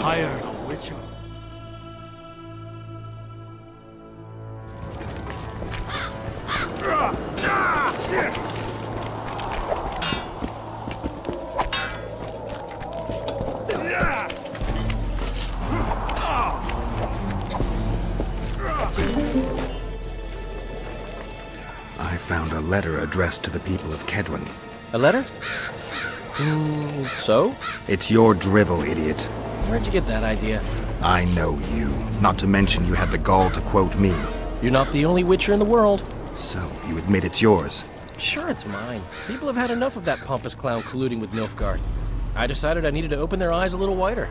Hired a witcher. I found a letter addressed to the people of Kedron. A letter? So? It's your drivel, idiot. Where'd you get that idea? I know you. Not to mention you had the gall to quote me. You're not the only witcher in the world. So, you admit it's yours? Sure it's mine. People have had enough of that pompous clown colluding with Nilfgaard. I decided I needed to open their eyes a little wider.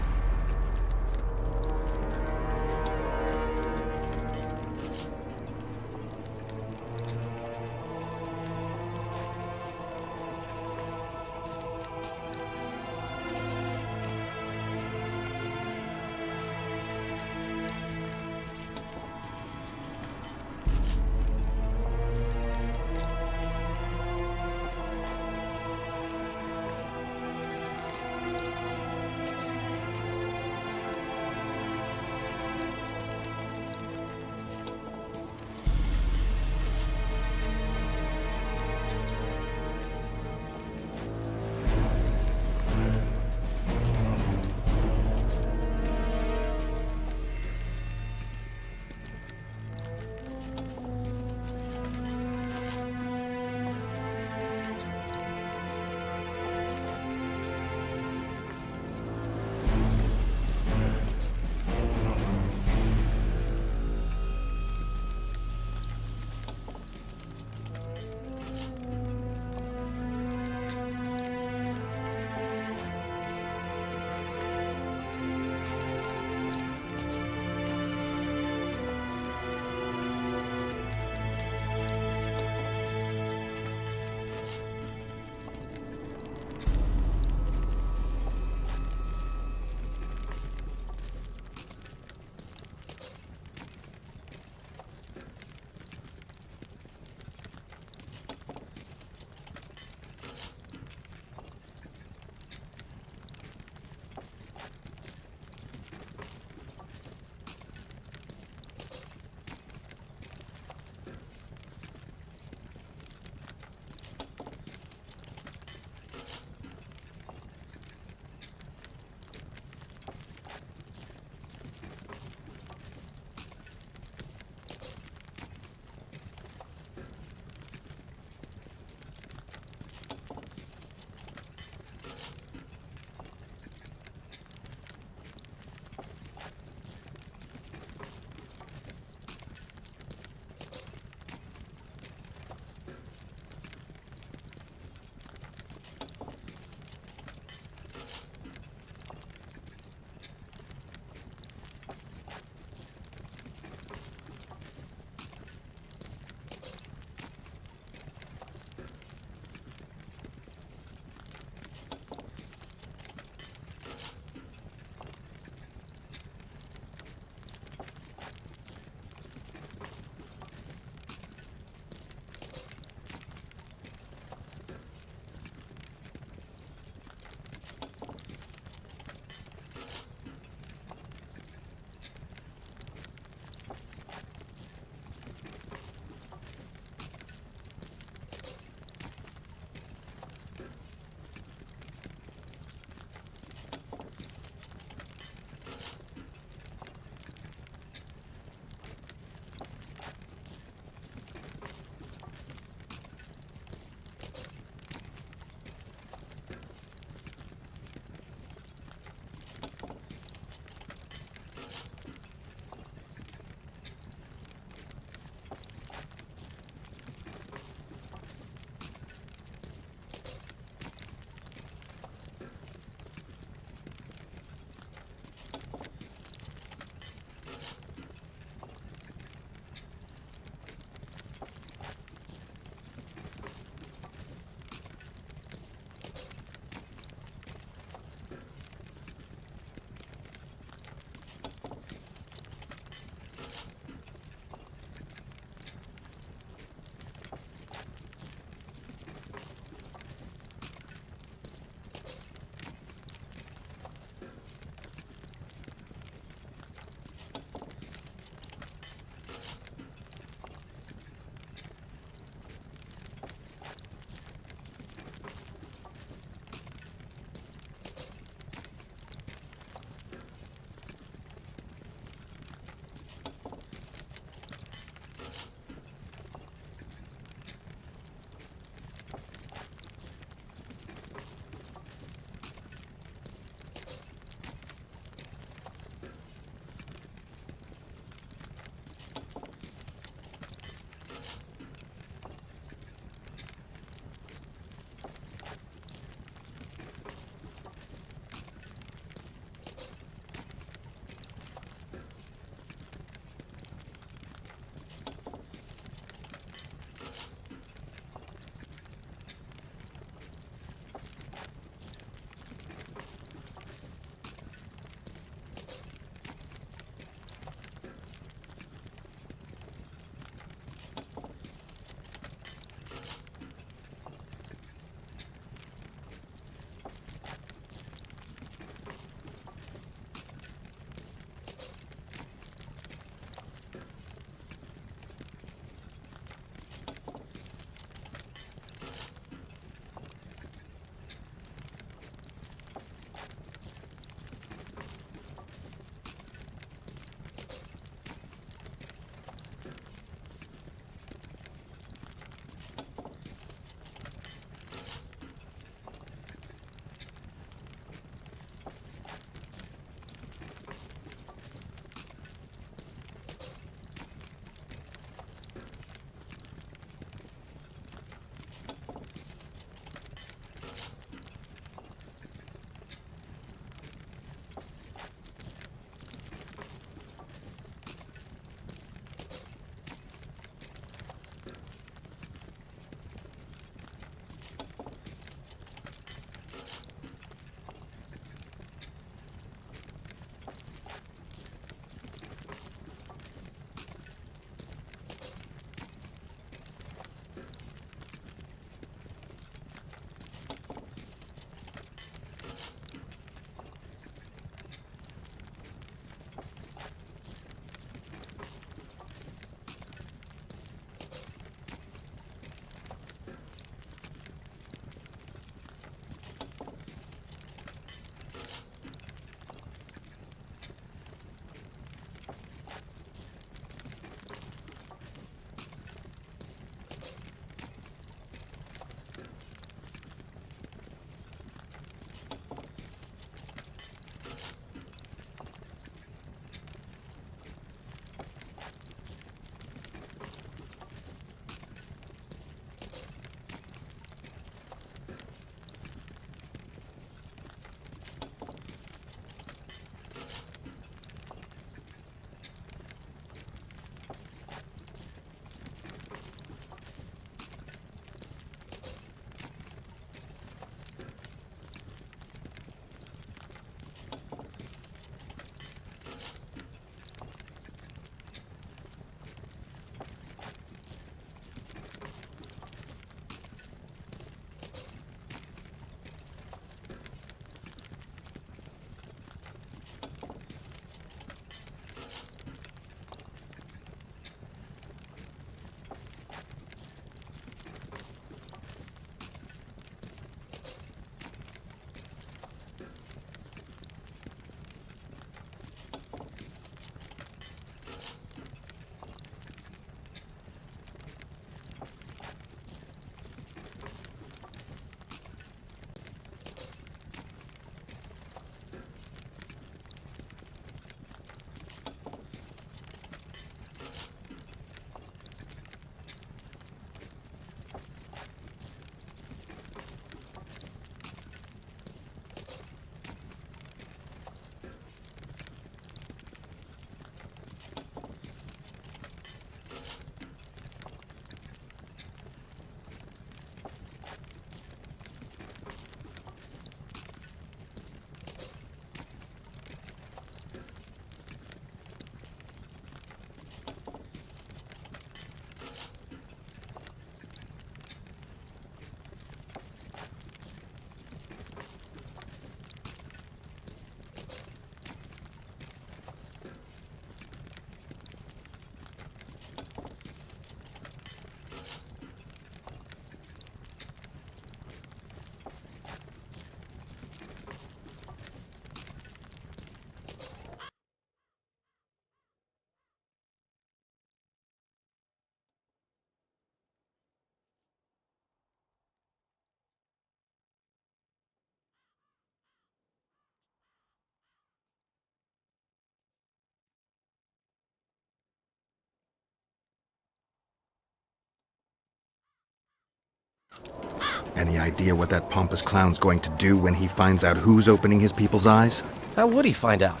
Any idea what that pompous clown's going to do when he finds out who's opening his people's eyes? How would he find out?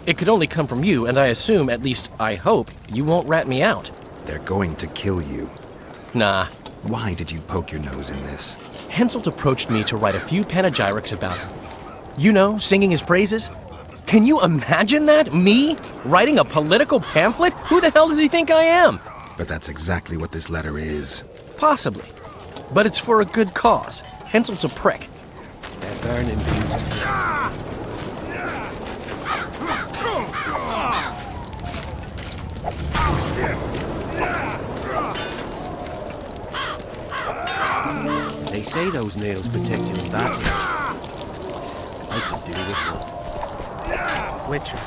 It could only come from you, and I assume, at least I hope, you won't rat me out. They're going to kill you. Nah. Why did you poke your nose in this? Henselt approached me to write a few panegyrics about him. You know, singing his praises. Can you imagine that? Me? Writing a political pamphlet? Who the hell does he think I am? But that's exactly what this letter is. Possibly. But it's for a good cause. Henselt's a prick. That burning They say those nails protect you in battle. I could do with one. Witcher.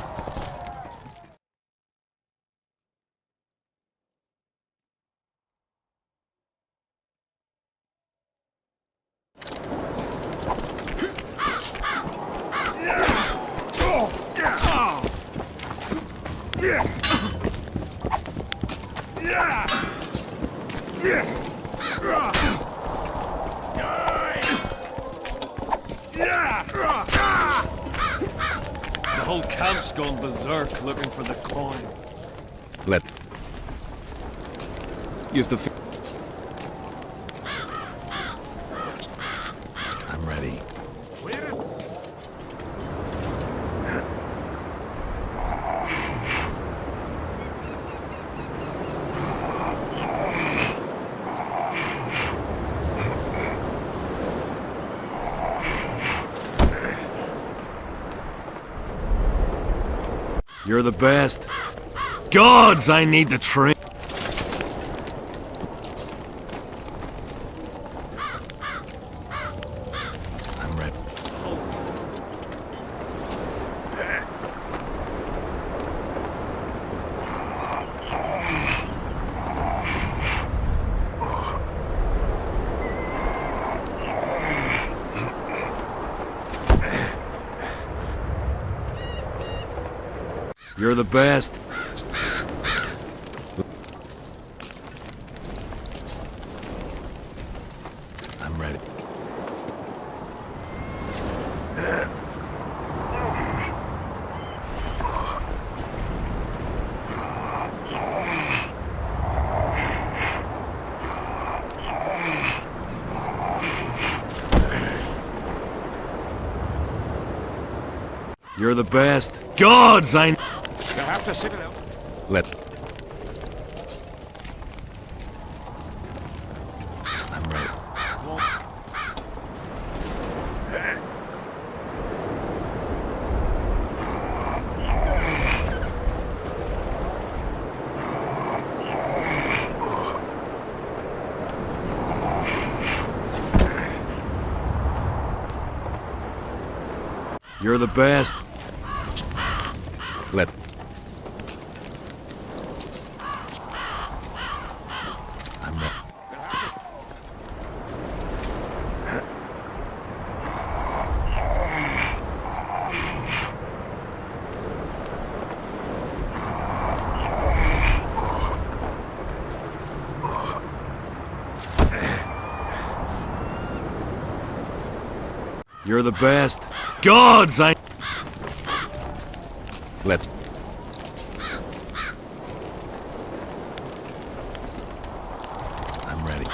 The whole camp's gone berserk looking for the coin. Let... You have to I'm ready. You're the best. Gods, I need the train. I'm ready. You're the best. I'm ready. You're the best. Gods, I... Let... I'm ready. You're the best. Let... I'm ready. You're the best. Gods, I... Let's... I'm ready.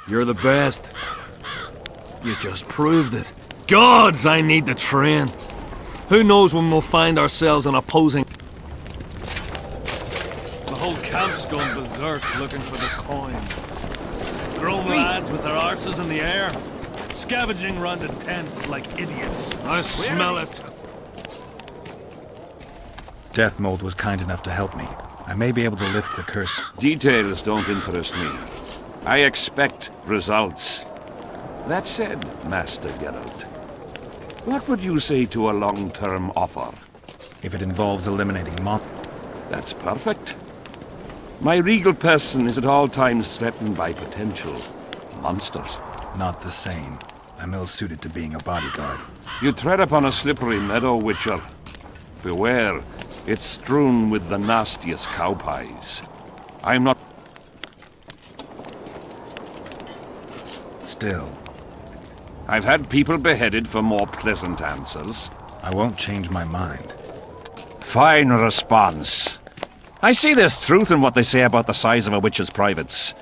You're the best. You just proved it. Gods, I need the train. Who knows when we'll find ourselves on opposing... The whole camp's gone berserk looking for the coin. Grown lads with their arses in the air, scavenging round the tents like idiots. I smell it. Death Mold was kind enough to help me. I may be able to lift the curse. Details don't interest me. I expect results. That said, Master Geralt, what would you say to a long-term offer? If it involves eliminating mon... That's perfect. My regal person is at all times threatened by potential monsters. Not the same. I'm ill-suited to being a bodyguard. You tread upon a slippery meadow, Witcher. Beware, it's strewn with the nastiest cow pies. I'm not... Still, I've had people beheaded for more pleasant answers. I won't change my mind. Fine response. I see there's truth in what they say about the size of a witch's privates.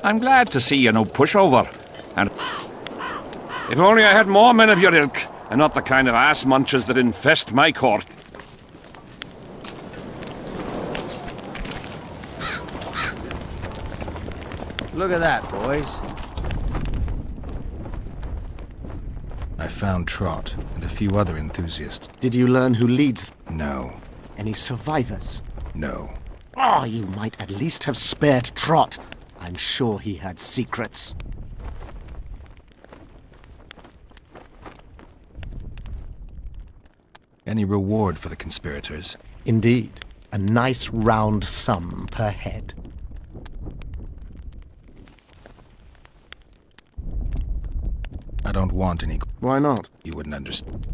I'm glad to see you're no pushover, and if only I had more men of your ilk, and not the kind of ass munchers that infest my court. Look at that, boys. I found Trot and a few other enthusiasts. Did you learn who leads? No. Any survivors? No. Oh, you might at least have spared Trot. I'm sure he had secrets. Any reward for the conspirators? Indeed. A nice round sum per head. I don't want any... Why not? You wouldn't understand.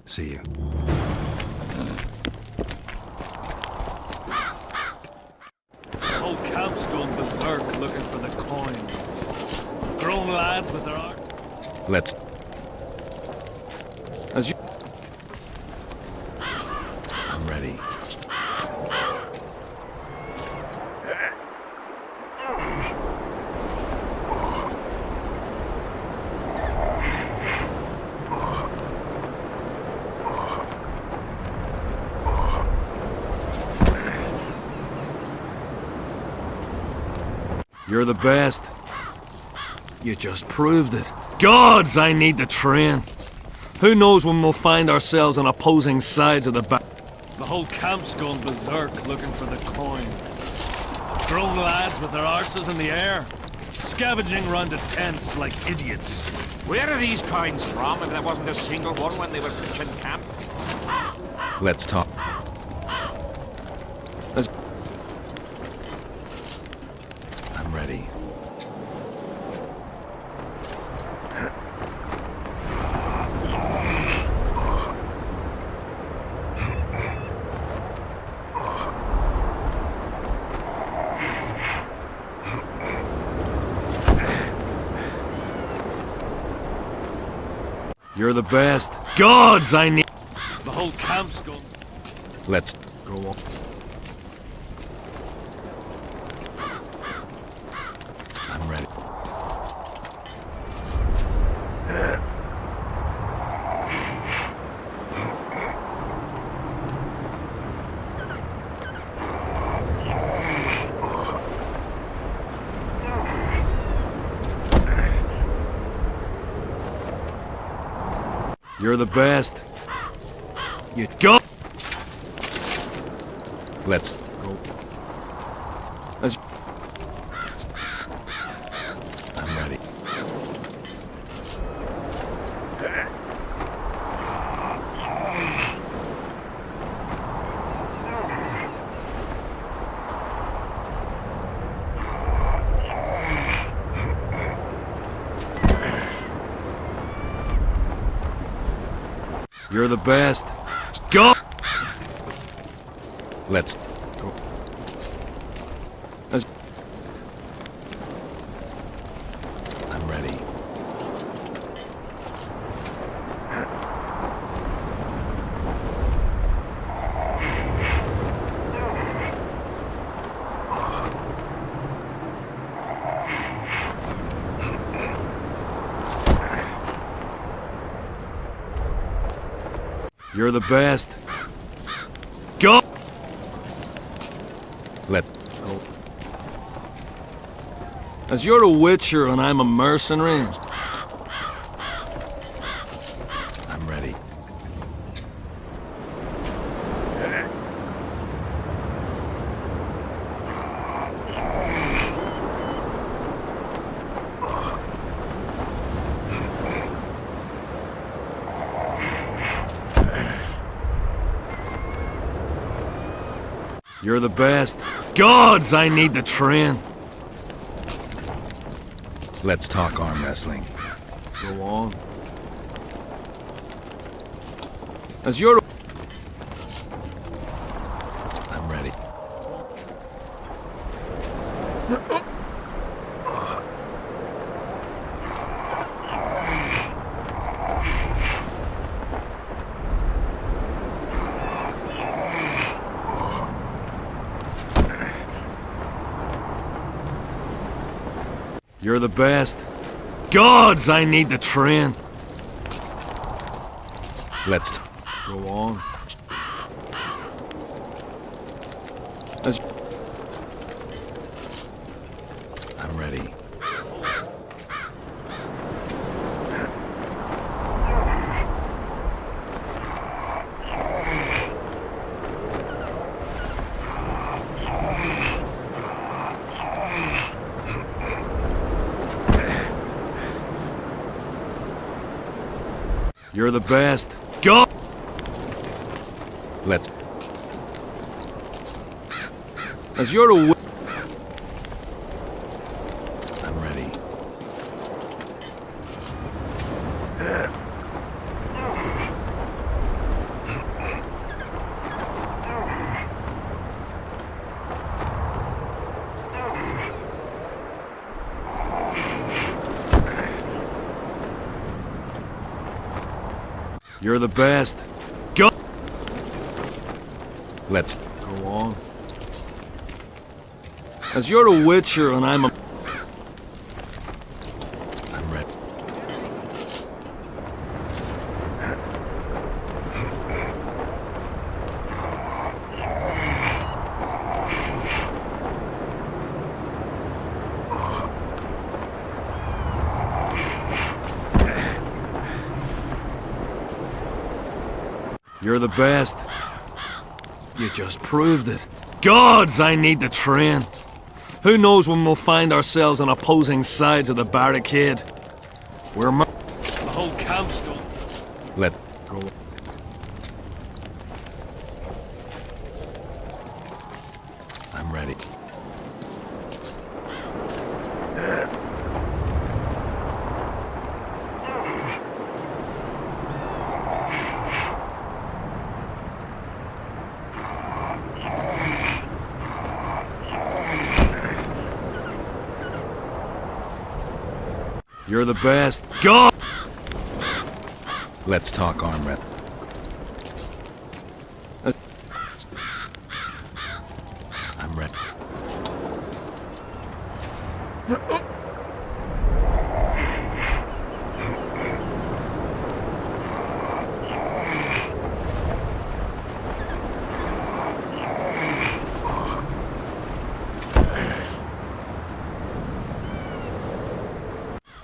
See you. The whole camp's going berserk looking for the coins. Grown lads with their art. Let's... As you... I'm ready. You're the best. You just proved it. Gods, I need to train. Who knows when we'll find ourselves on opposing sides of the battle. The whole camp's going berserk looking for the coin. Grown lads with their arses in the air, scavenging round the tents like idiots. Where are these coins from if there wasn't a single one when they were pitching camp? Let's talk. I'm ready. You're the best. Gods, I need... The whole camp's going... Let's Go on. I'm ready. You're the best. You go. Let's Go. As... I'm ready. You're the best. Go. Let's Go. As... I'm ready. You're the best. Go. Let's Go. As you're a witcher and I'm a mercenary. I'm ready. You're the best. Gods, I need to train. Let's talk arm wrestling. Go on. As you're... I'm ready. You're the best. Gods, I need to train. Let's Go on. As... I'm ready. You're the best. Go! Let's As you're a... I'm ready. You're the best. Go! Let's Go on. As you're a witcher and I'm a... I'm ready. You're the best. You just proved it. Gods, I need to train. Who knows when we'll find ourselves on opposing sides of the barricade? We're... The whole camp's gone. Let Go. I'm ready. You're the best. God! Let's talk arm wrestling. I'm ready.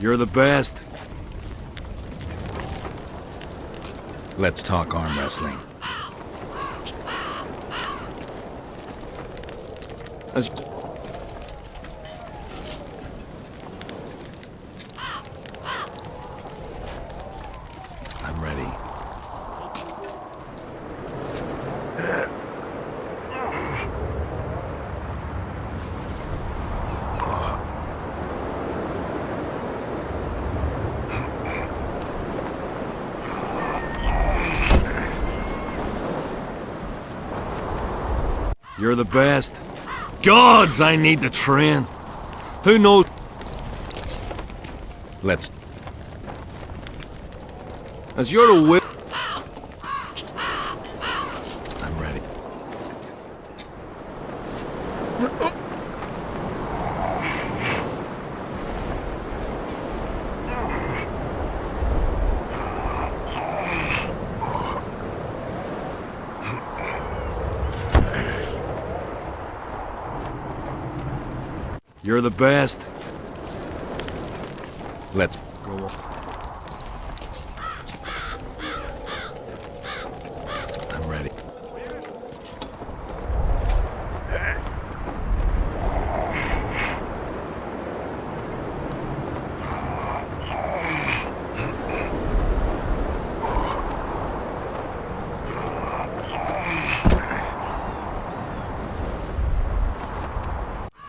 You're the best. Let's talk arm wrestling. As... I'm ready. You're the best. Gods, I need to train. Who knows? Let's As you're a wit... I'm ready. You're the best. Let's Go on. I'm ready.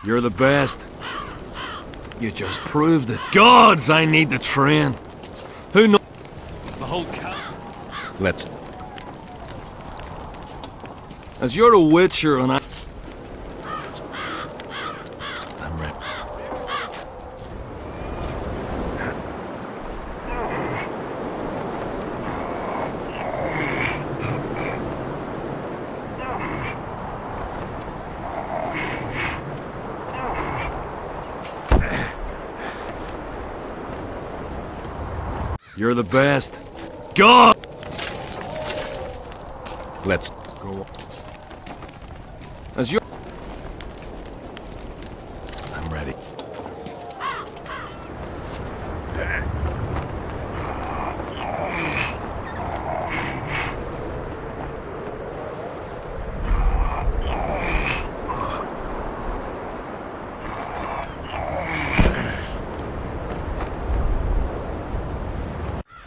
You're the best. You just proved it. Gods, I need to train. Who knows? The whole camp. Let's... As you're a witcher and I'm ready. You're the best. God! Let's... Go on. As you're... I'm ready.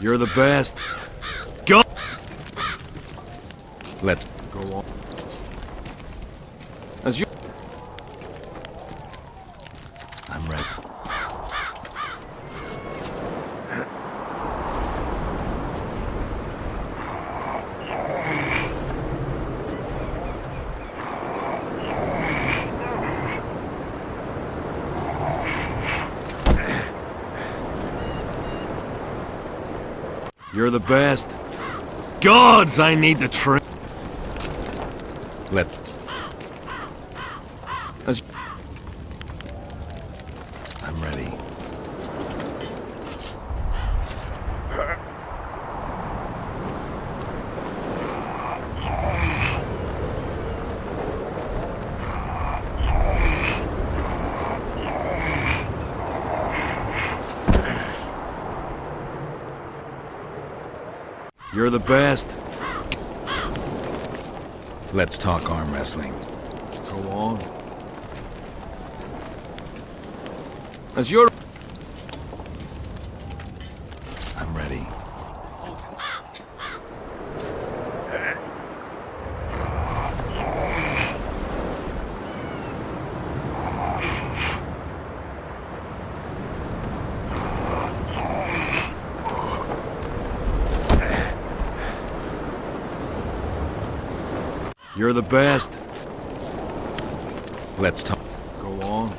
You're the best. Go! Let's... Go on. As you... I'm ready. You're the best. Gods, I need to train. Let... As... I'm ready. You're the best. Let's talk arm wrestling. Go on. As you're... I'm ready. You're the best. Let's talk... Go on.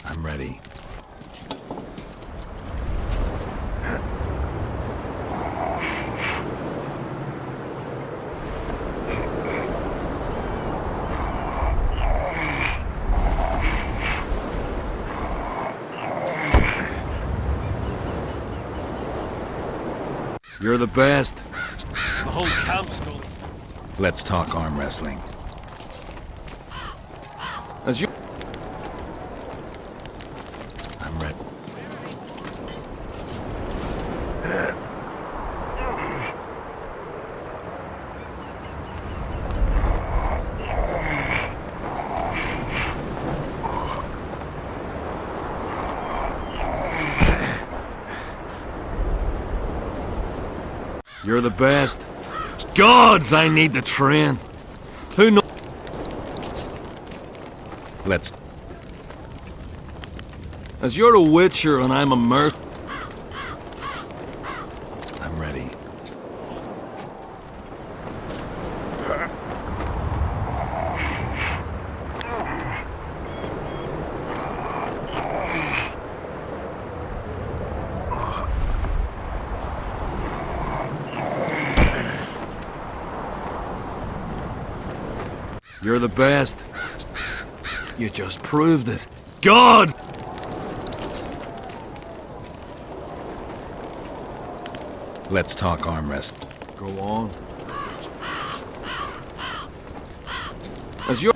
I'm ready. You're the best. The whole camp's going. Let's talk arm wrestling. As you... I'm ready. You're the best. Gods, I need to train. Who knows? Let's... As you're a witcher and I'm a merc... I'm ready. You're the best. You just proved it. God! Let's talk arm wrestling. Go on. As you're...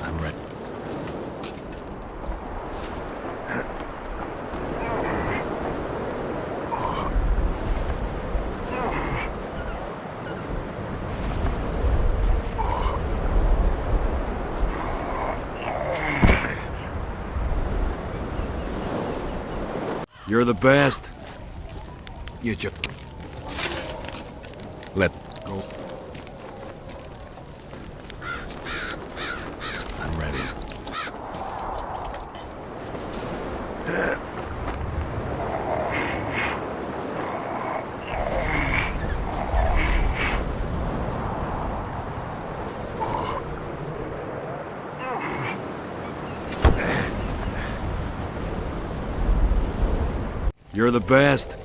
I'm ready. You're the best. You just... Let... Go. I'm ready. You're the best.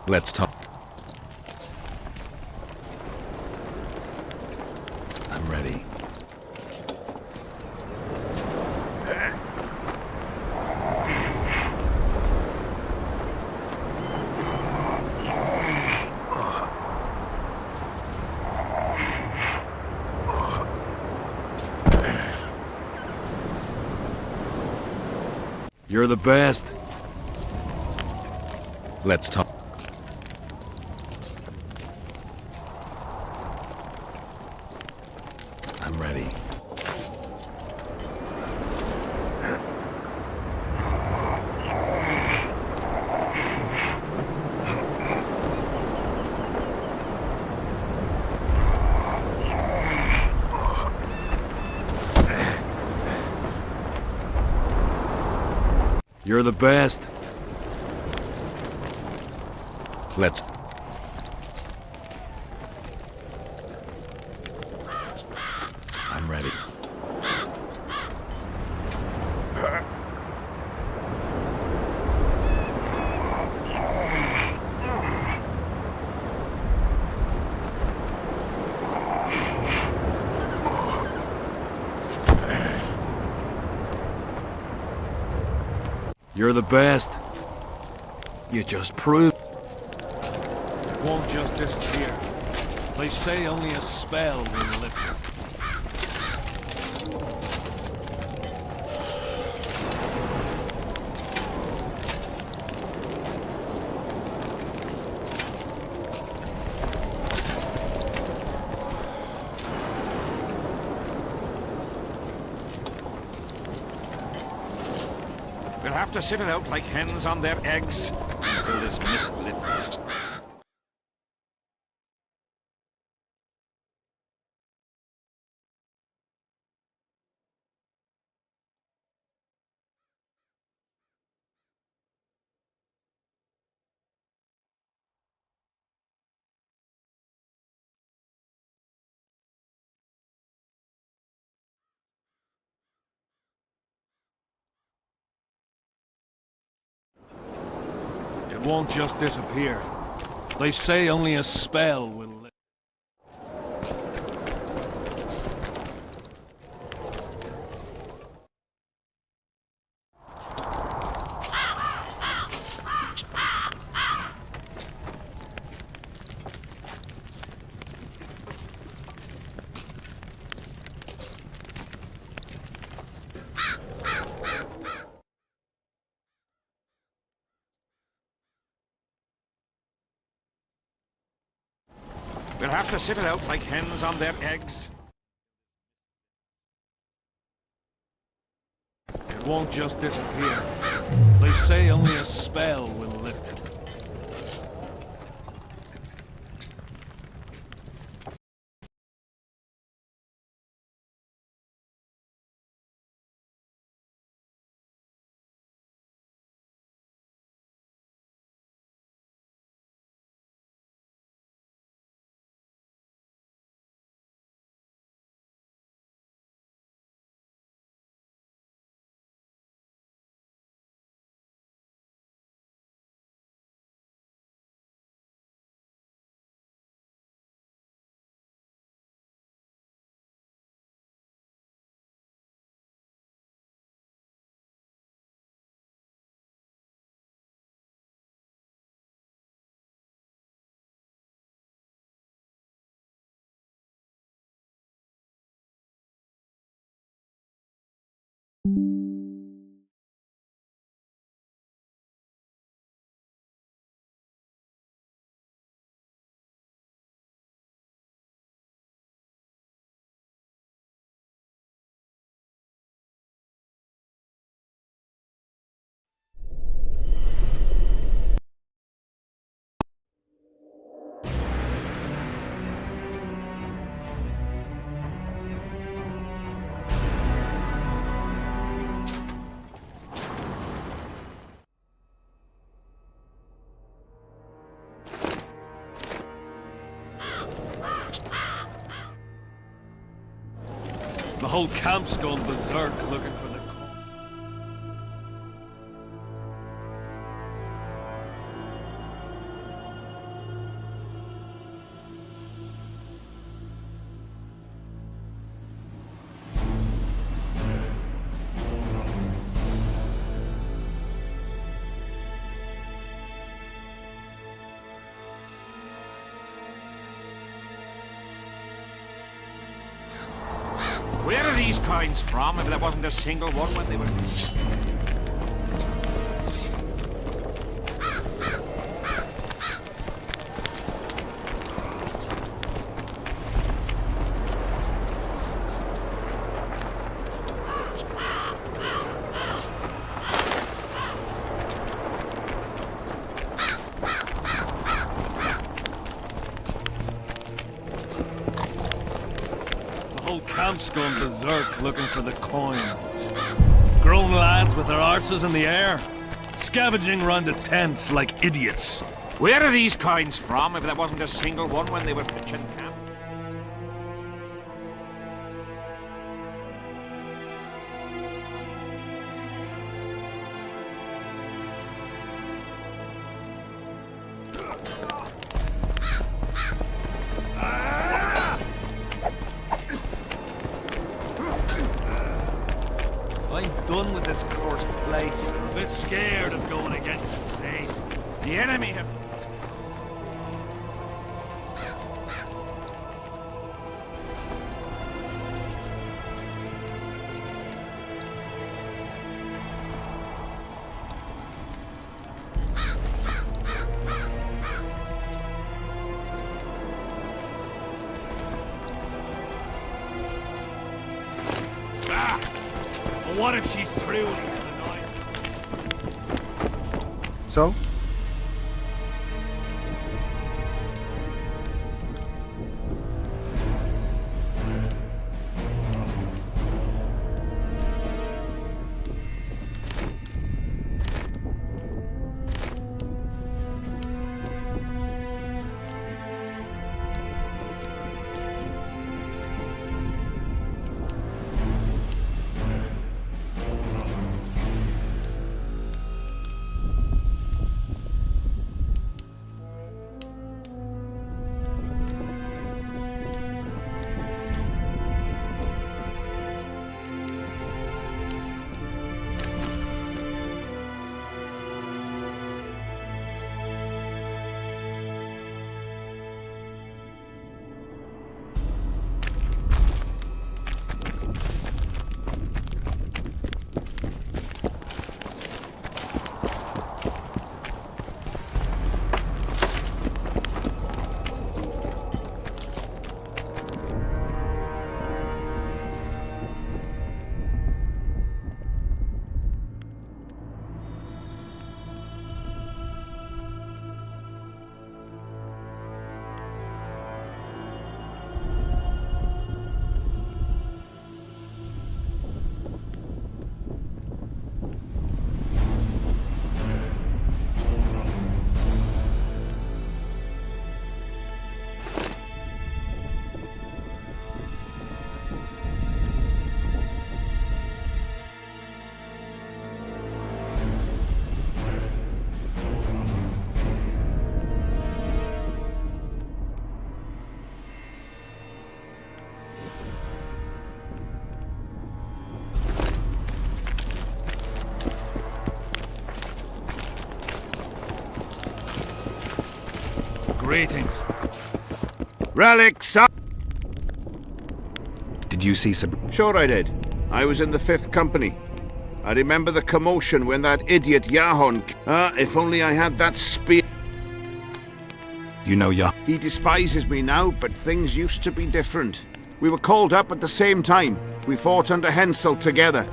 Let's talk. I'm ready. You're the best. Let's talk. I'm ready. You're the best. Let's. I'm ready. You're the best. You just proved. It won't just disappear. They say only a spell will lift it. We'll have to sit it out like hens on their eggs until this mist lifts. It won't just disappear. They say only a spell will lift. We'll have to sit it out like hens on their eggs. It won't just disappear. They say only a spell will lift it. The whole camp's gone berserk looking for the... Where are these coins from if there wasn't a single one when they were... Camp's gone berserk looking for the coins. Grown lads with their arses in the air, scavenging round the tents like idiots. Where are these coins from if there wasn't a single one when they were pitching camp? I'm done with this cursed place. I'm a bit scared of going against the sea. The enemy have... What if she's through into the night? So? Greetings. Relics up! Did you see Sure I did. I was in the 5th Company. I remember the commotion when that idiot Yahon... if only I had that spear... You know He despises me now, but things used to be different. We were called up at the same time. We fought under Hensel together.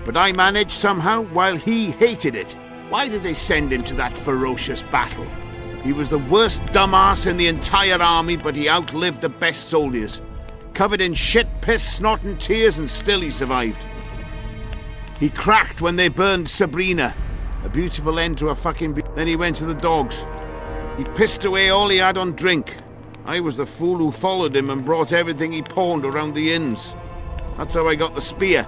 But I managed somehow, while he hated it. Why did they send him to that ferocious battle? He was the worst dumbass in the entire army, but he outlived the best soldiers. Covered in shit, piss, snot and tears, and still he survived. He cracked when they burned Sabrina. A beautiful end to a fucking... Then he went to the dogs. He pissed away all he had on drink. I was the fool who followed him and brought everything he pawned around the inns. That's how I got the spear.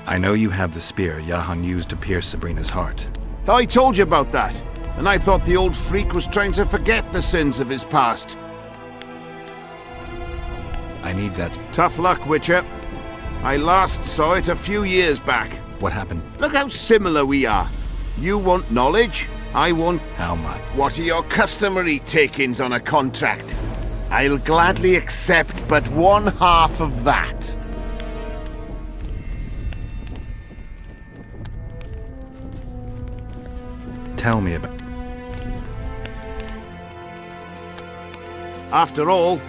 I know you have the spear Jahan used to pierce Sabrina's heart. I told you about that, and I thought the old freak was trying to forget the sins of his past. I need that. Tough luck, Witcher. I last saw it a few years back. What happened? Look how similar we are. You want knowledge, I want... How much? What are your customary takings on a contract? I'll gladly accept but 1/2 of that. Tell me about... After all...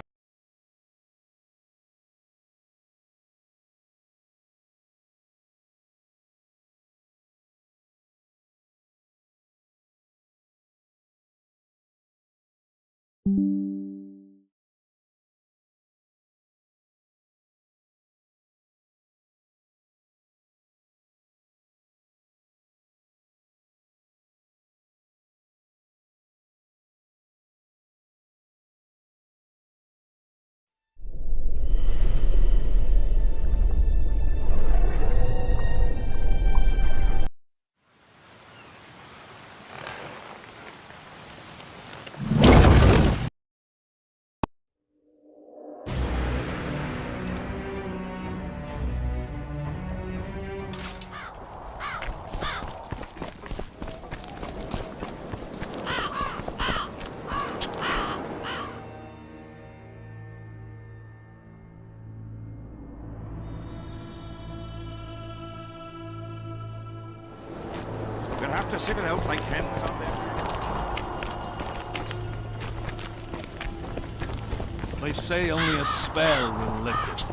We'll have to sit it out like hens on there. They say only a spell will lift it.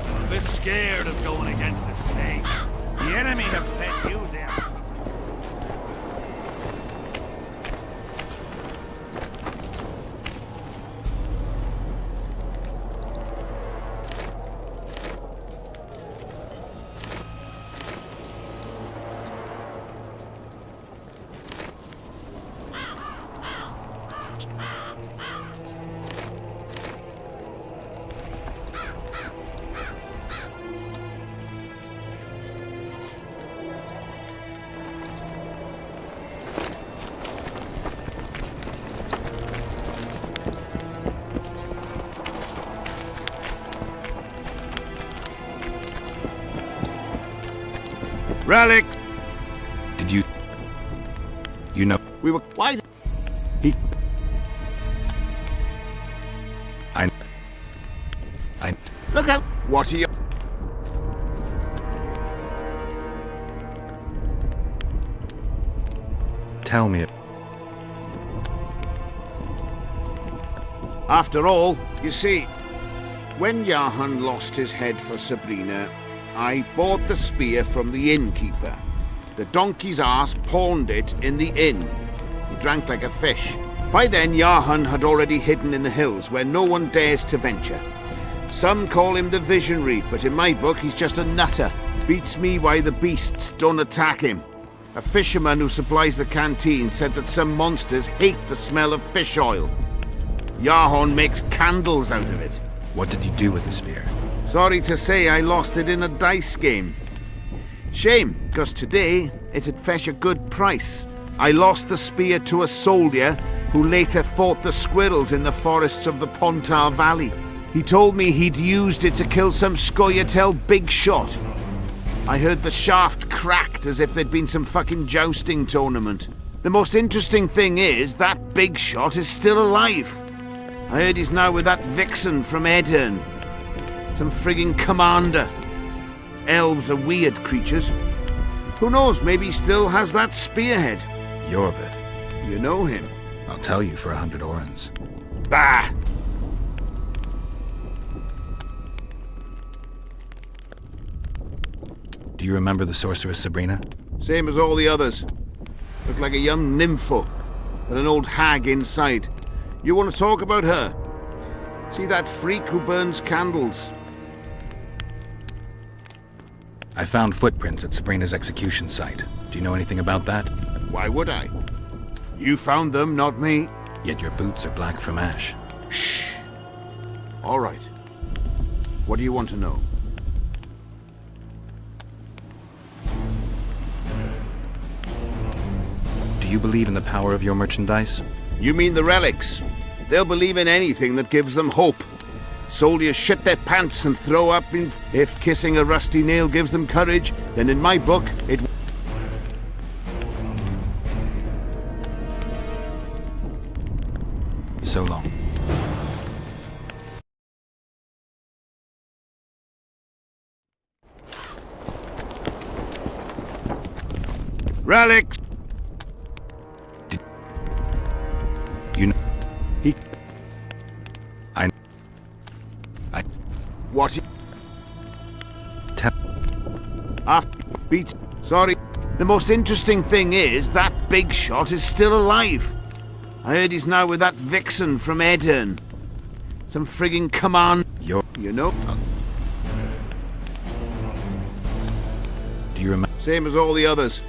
I'm a bit scared of going against the sage. The enemy have fed you there. Relic! Did you... You know... We were... Why... He... I... Look out! What are you... Tell me... After all, you see, when Jahan lost his head for Sabrina, I bought the spear from the innkeeper. The donkey's ass pawned it in the inn. He drank like a fish. By then, Jahan had already hidden in the hills where no one dares to venture. Some call him the Visionary, but in my book, he's just a nutter. Beats me why the beasts don't attack him. A fisherman who supplies the canteen said that some monsters hate the smell of fish oil. Jahan makes candles out of it. What did you do with the spear? Sorry to say I lost it in a dice game. Shame, because today it'd fetch a good price. I lost the spear to a soldier who later fought the squirrels in the forests of the Pontar Valley. He told me he'd used it to kill some Scoia'tael big shot. I heard the shaft cracked as if there'd been some fucking jousting tournament. The most interesting thing is that big shot is still alive. I heard he's now with that vixen from Edirn. Some frigging commander. Elves are weird creatures. Who knows, maybe he still has that spearhead. Yorvith. You know him. I'll tell you for 100 orens. Bah! Do you remember the sorceress Sabrina? Same as all the others. Looked like a young nympho. but an old hag inside. You want to talk about her? See that freak who burns candles? I found footprints at Sabrina's execution site. Do you know anything about that? Why would I? You found them, not me. Yet your boots are black from ash. Shh. All right. What do you want to know? Do you believe in the power of your merchandise? You mean the relics? They'll believe in anything that gives them hope. Soldiers shit their pants and throw up in... If kissing a rusty nail gives them courage, then in my book, it... So long. Relics! You know... He... I... What? Tell... After beats. Sorry. The most interesting thing is that big shot is still alive. I heard he's now with that vixen from Edern. Some frigging command. Your... You know? Do you remember... Same as all the others.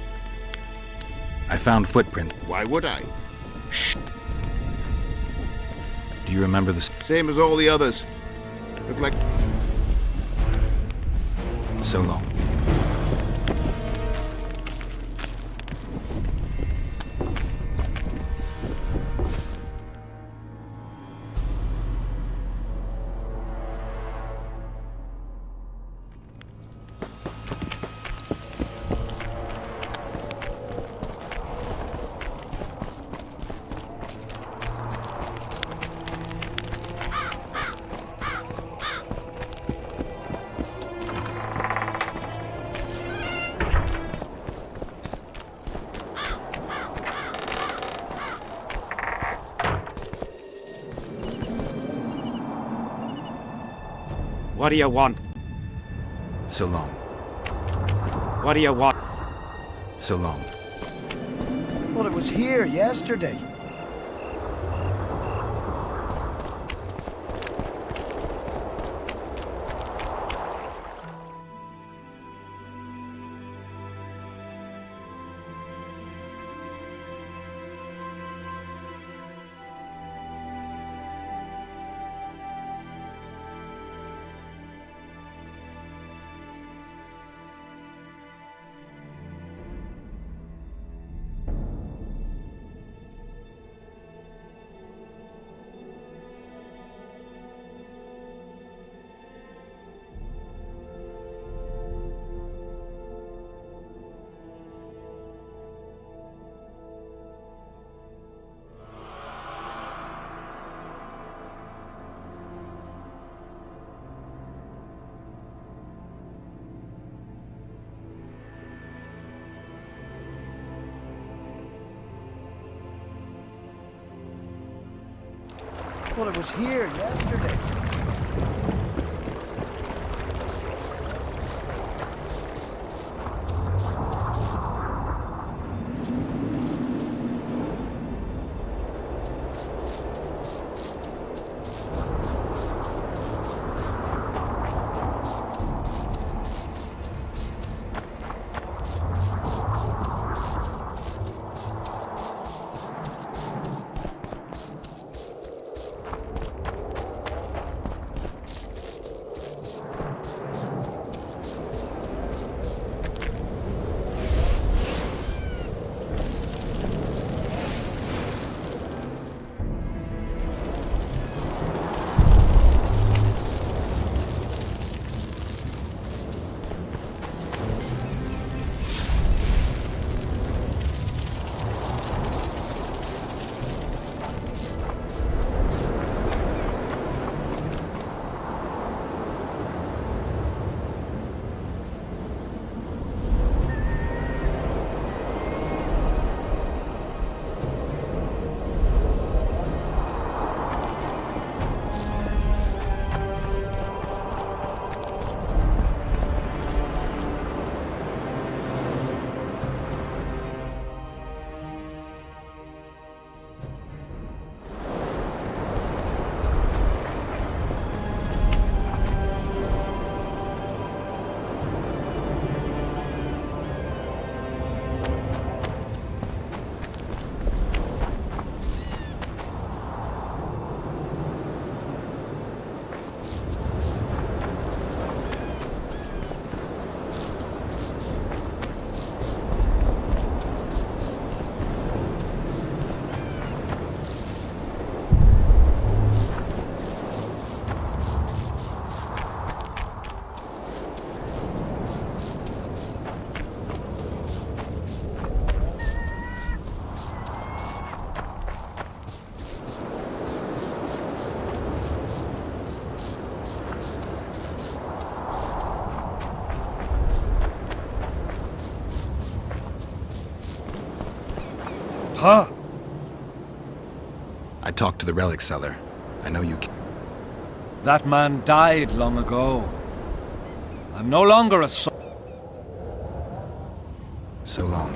I found footprint. Why would I? Do you remember the... Same as all the others. Look like... So long. What do you want? So long. What do you want? So long. Well, it was here yesterday. Well, it was here yesterday. Huh? I talked to the relic seller. I know you. That man died long ago. I'm no longer a so long.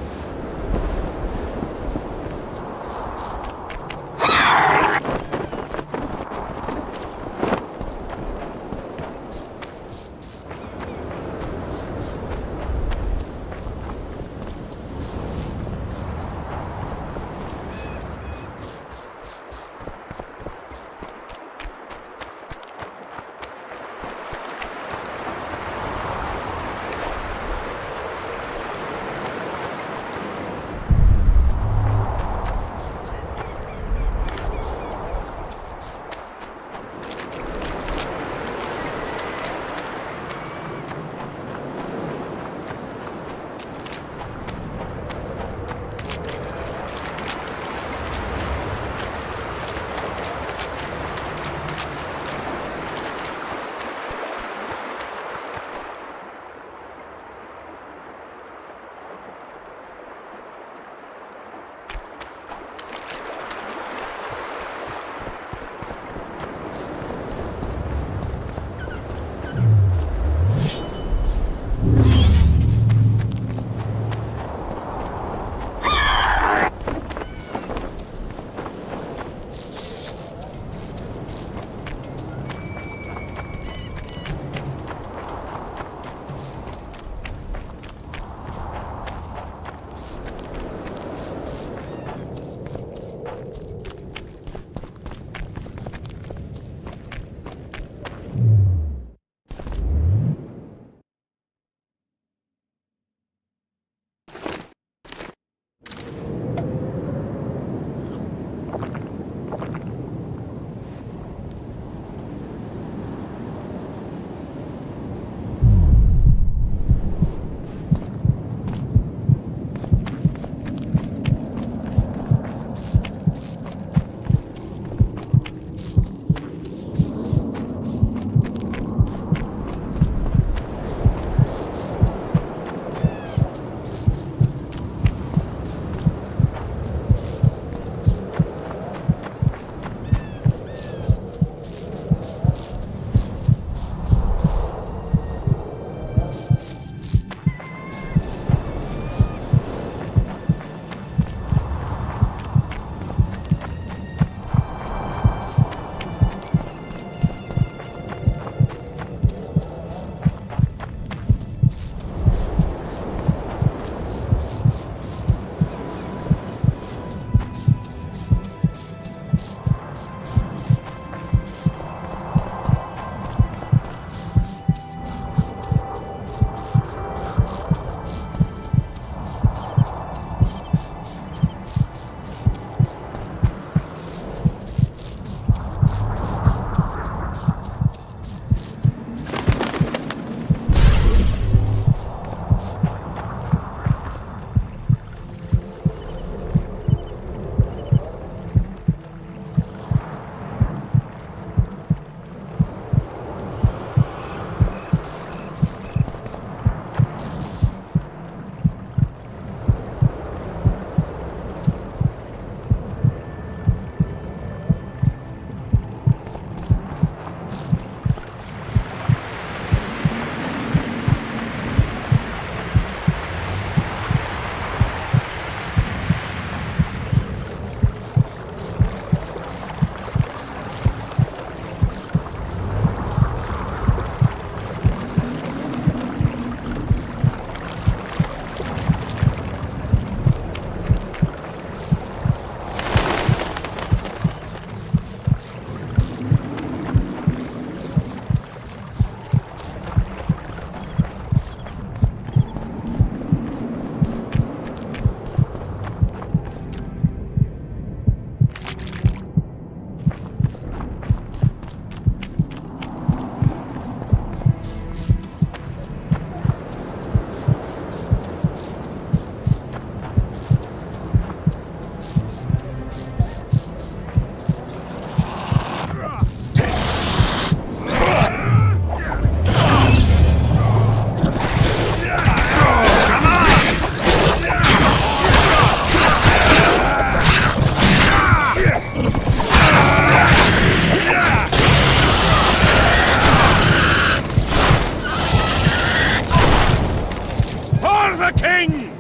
the king!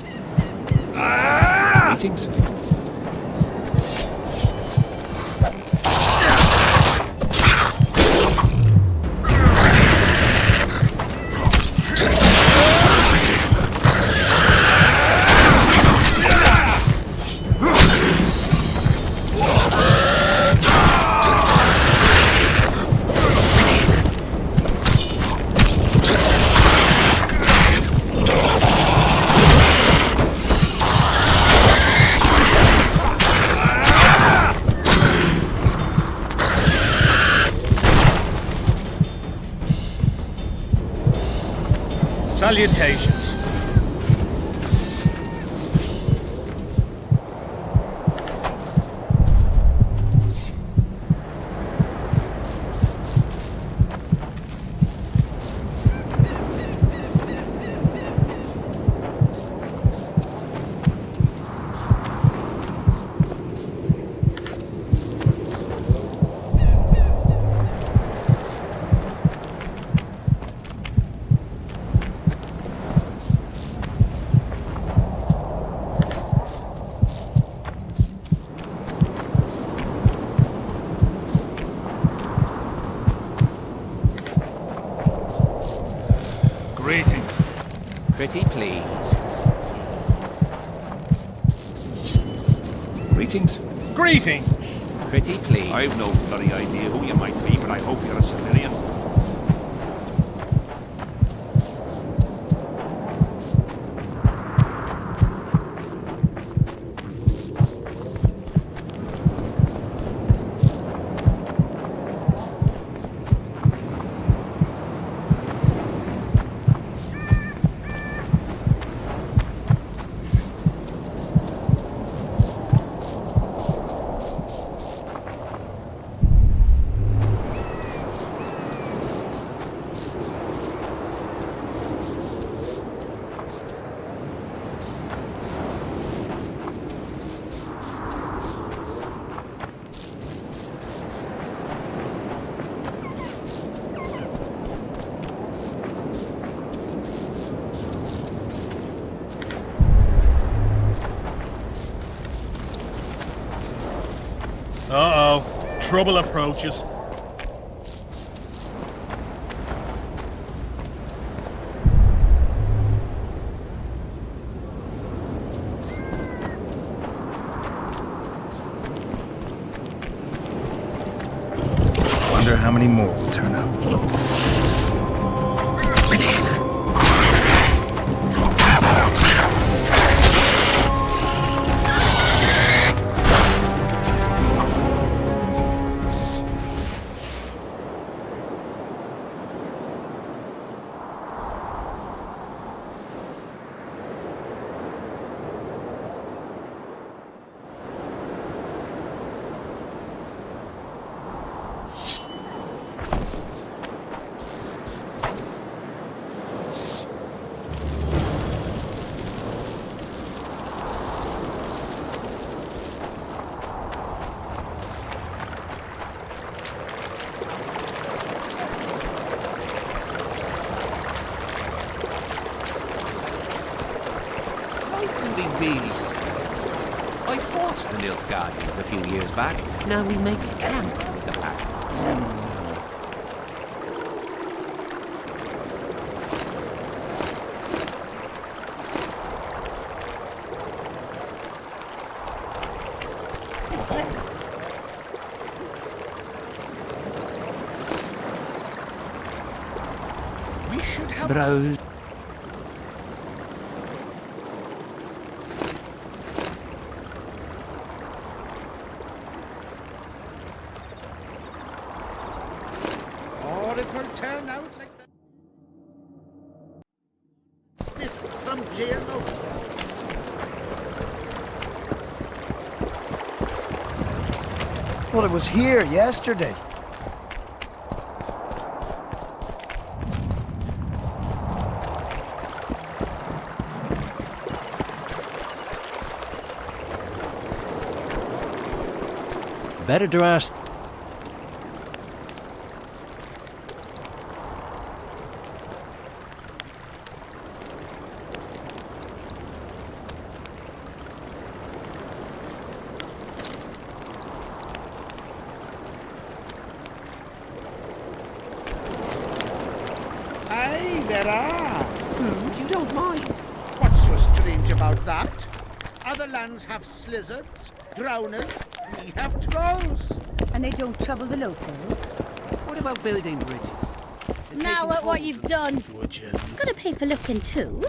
Greetings. Salutations. Greetings. Pretty please. Greetings. Greetings. Pretty please. I've no bloody idea who you might be, but I hope you're a civilian. Uh-oh. Trouble approaches. Wonder how many more will turn up. Really scared. I fought the Nilfgaardians a few years back. Now we make camp with the pack. We should have... Bros. Or it will turn out like that. From jail. Well, it was here yesterday. Better to ask. there are. You don't mind. What's so strange about that? Other lands have slizzards, drowners, we have trolls. And they don't trouble the locals? What about building bridges? Now at what you've done. Gotta pay for looking too.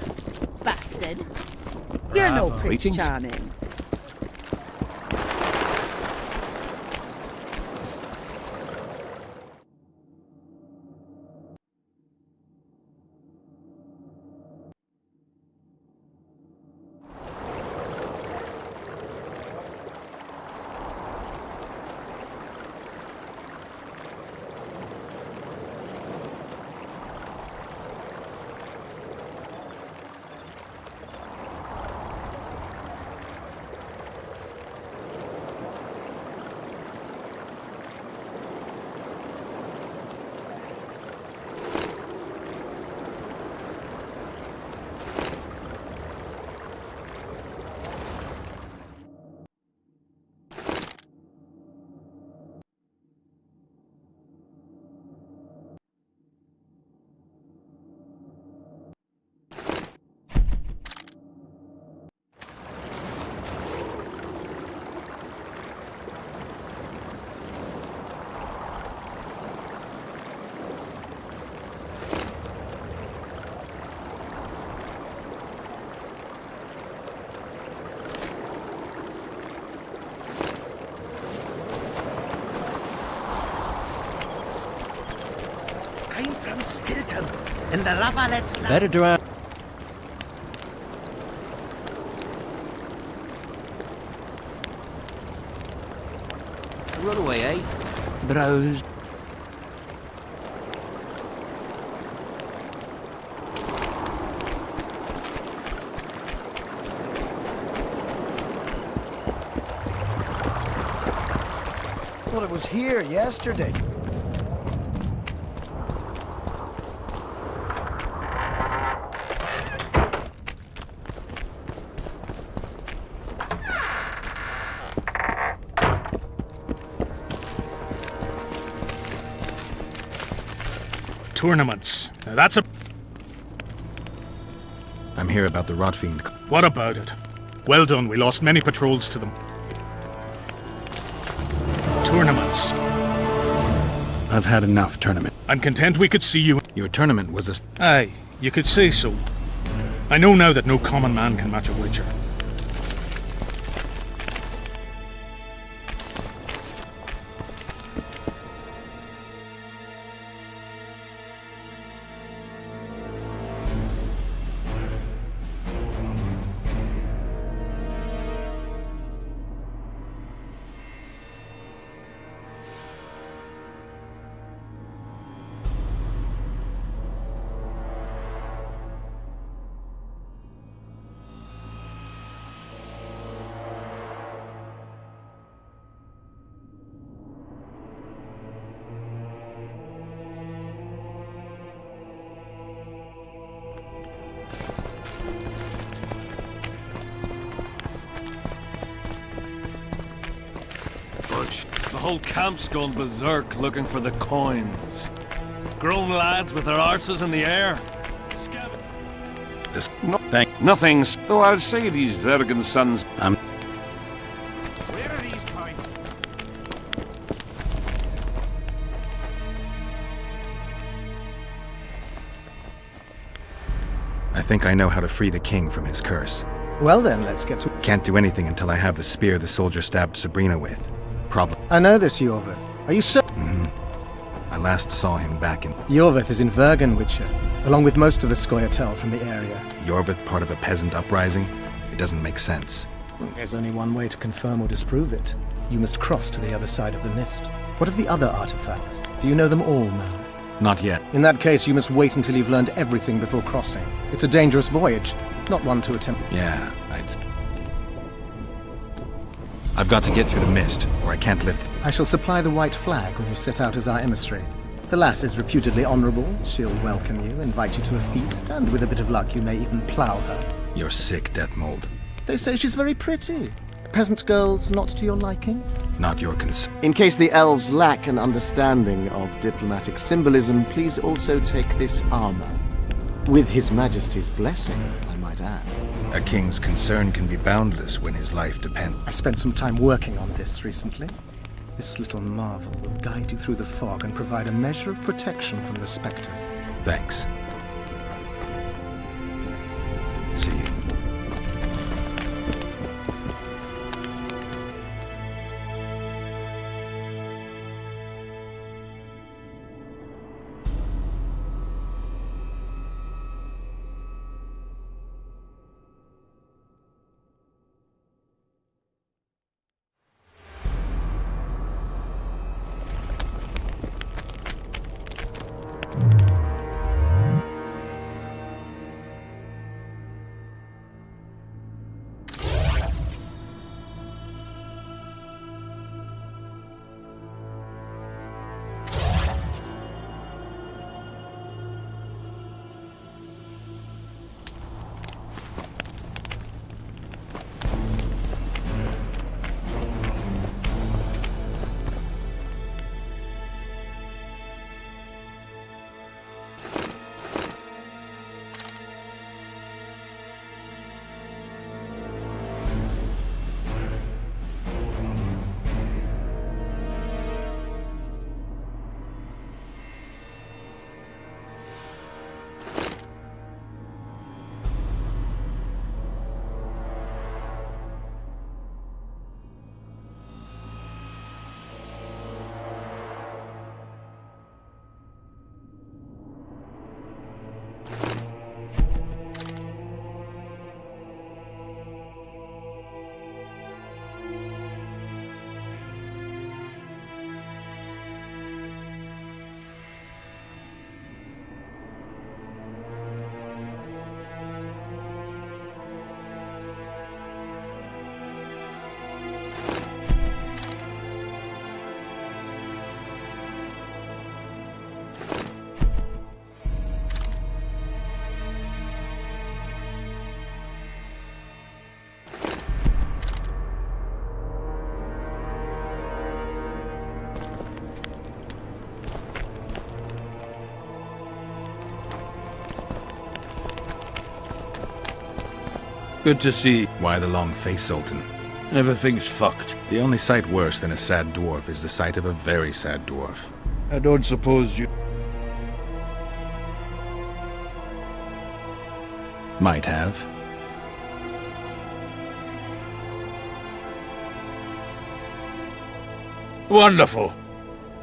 Bastard. You're no Prince Greetings. Charming. I'm from Stilton, in the Lavallette's land. Better drown. Runaway, eh? Browse. Thought it was here yesterday. Tournaments. Now that's a... I'm here about the Rotfiend. What about it? Well done, we lost many patrols to them. Tournaments. I've had enough tournament. I'm content we could see you. Your tournament was a... Aye, you could say so. I know now that no common man can match a witcher. The whole camp's gone berserk looking for the coins. Grown lads with their arses in the air. This nothing's. Though I'll say these Vergan sons. Where are these coins? I think I know how to free the king from his curse. Well then, let's get to... Can't do anything until I have the spear the soldier stabbed Sabrina with. Problem. I know this, Yorvith. Are you so... I last saw him back in Yorvith is in Vergen, Witcher, along with most of the Scoia'tael from the area. Yorvith, part of a peasant uprising. It doesn't make sense. There's only one way to confirm or disprove it. You must cross to the other side of the mist. What of the other artifacts? Do you know them all now? Not yet. In that case, you must wait until you've learned everything before crossing. It's a dangerous voyage, not one to attempt. Yeah, I've got to get through the mist, or I can't lift. I shall supply the white flag when you set out as our emissary. The lass is reputedly honourable. She'll welcome you, invite you to a feast, and with a bit of luck, you may even plough her. You're sick, Death Mold. They say she's very pretty. Peasant girls not to your liking? Not your concern. In case the elves lack an understanding of diplomatic symbolism, please also take this armor. With His Majesty's blessing, I might add. A king's concern can be boundless when his life depends. I spent some time working on this recently. This little marvel will guide you through the fog and provide a measure of protection from the spectres. Thanks. See you. Good to see. Why the long face, Sultan? Everything's fucked. The only sight worse than a sad dwarf is the sight of a very sad dwarf. I don't suppose you... Might have. Wonderful.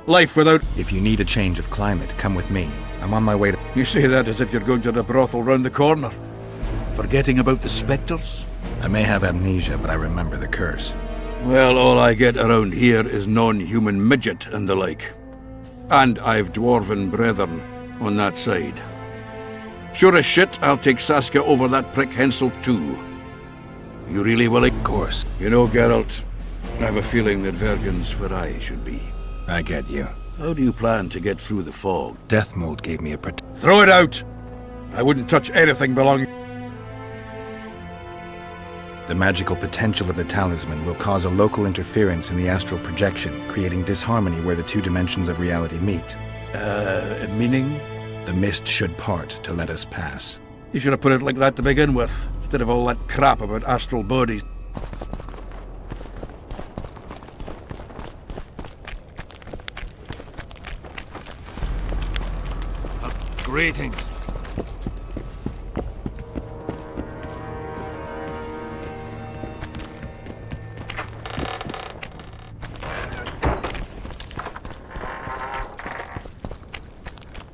Life without... If you need a change of climate, come with me. I'm on my way to... You say that as if you're going to the brothel round the corner. Forgetting about the spectres? I may have amnesia, but I remember the curse. Well, all I get around here is non-human midget and the like. And I've dwarven brethren on that side. Sure as shit, I'll take Saskia over that prick Hensel too. You really willing? Of course. You know, Geralt, I have a feeling that Vergen's where I should be. I get you. How do you plan to get through the fog? Death Mold gave me a Throw it out! I wouldn't touch anything belonging... The magical potential of the talisman will cause a local interference in the astral projection, creating disharmony where the two dimensions of reality meet. Meaning? The mist should part to let us pass. You should have put it like that to begin with, instead of all that crap about astral bodies. Greetings.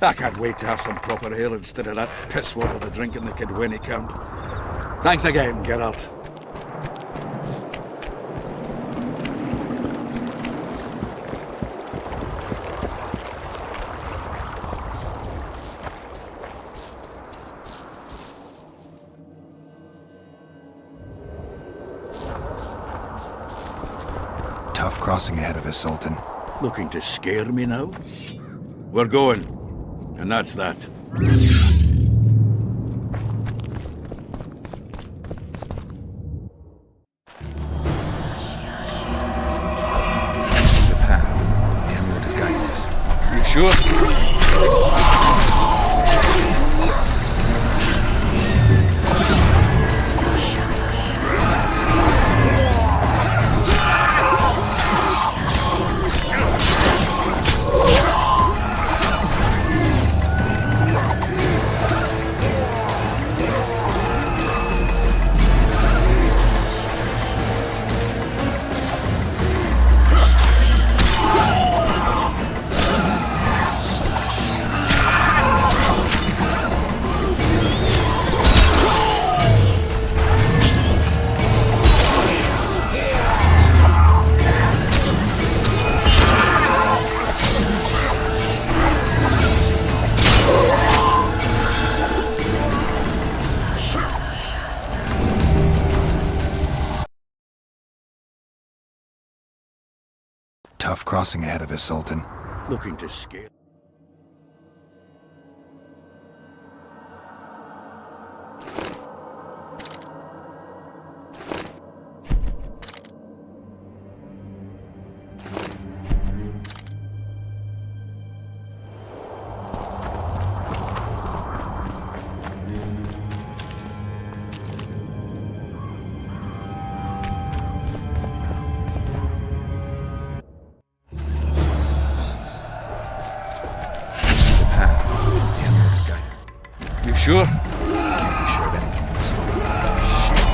I can't wait to have some proper ale instead of that piss water to drink in the Kidwini camp. Thanks again, Geralt. Tough crossing ahead of us, Sultan. Looking to scare me now? We're going. And that's that. The path. The amulet is guiding us. You sure? Tough crossing ahead of us, Sultan. Looking to scale. Sure? Can't be sure of anything in this fog.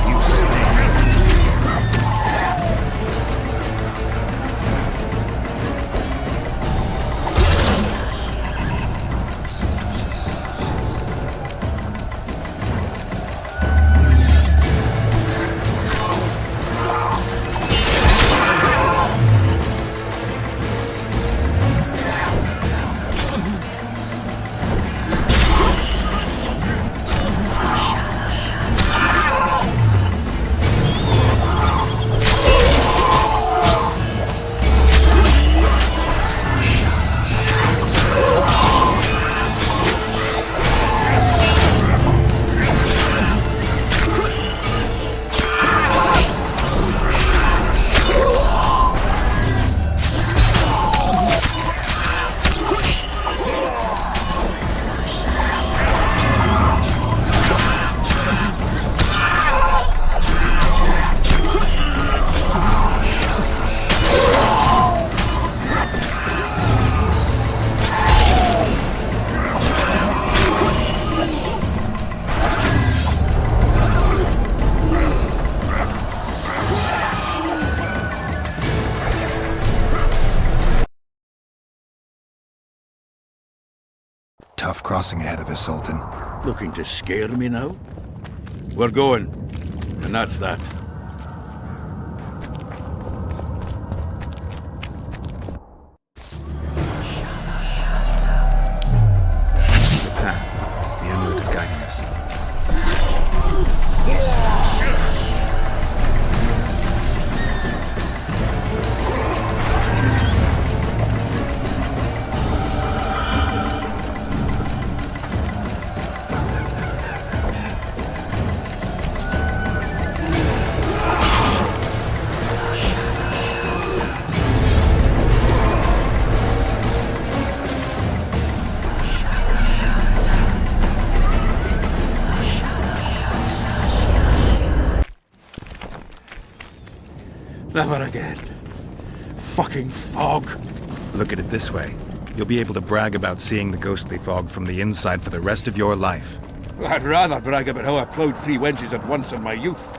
You snake. Tough crossing ahead of us, Sultan. Looking to scare me now? We're going. And that's that. The path. The amulet is guiding us. Never again. Fucking fog. Look at it this way. You'll be able to brag about seeing the ghostly fog from the inside for the rest of your life. I'd rather brag about how I ploughed 3 wenches at once in my youth.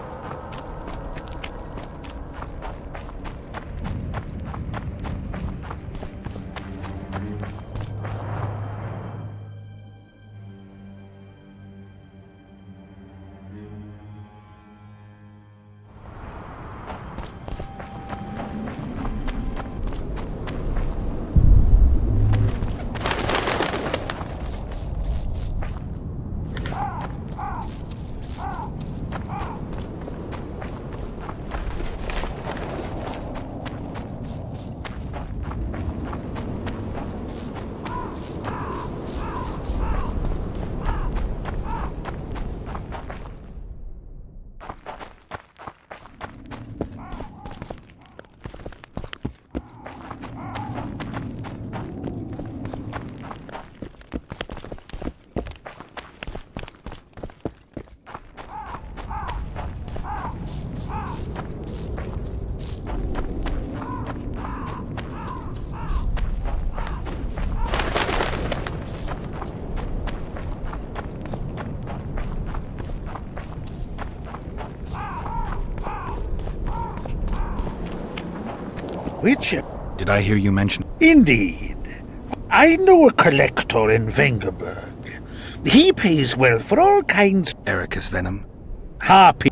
Which? Did I hear you mention? Indeed. I know a collector in Vengerberg. He pays well for all kinds. Ericus venom. Harpy.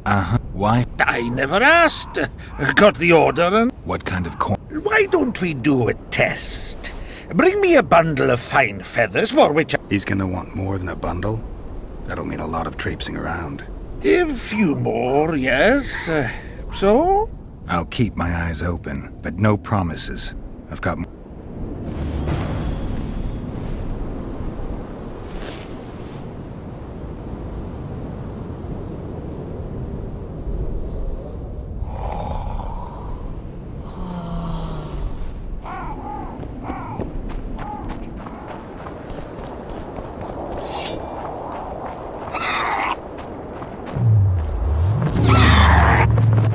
Uh-huh. Why? I never asked. Got the order and... What kind of corn? Why don't we do a test? Bring me a bundle of fine feathers for which He's gonna want more than a bundle. That'll mean a lot of traipsing around. A few more, yes. So? I'll keep my eyes open, but no promises. I've got...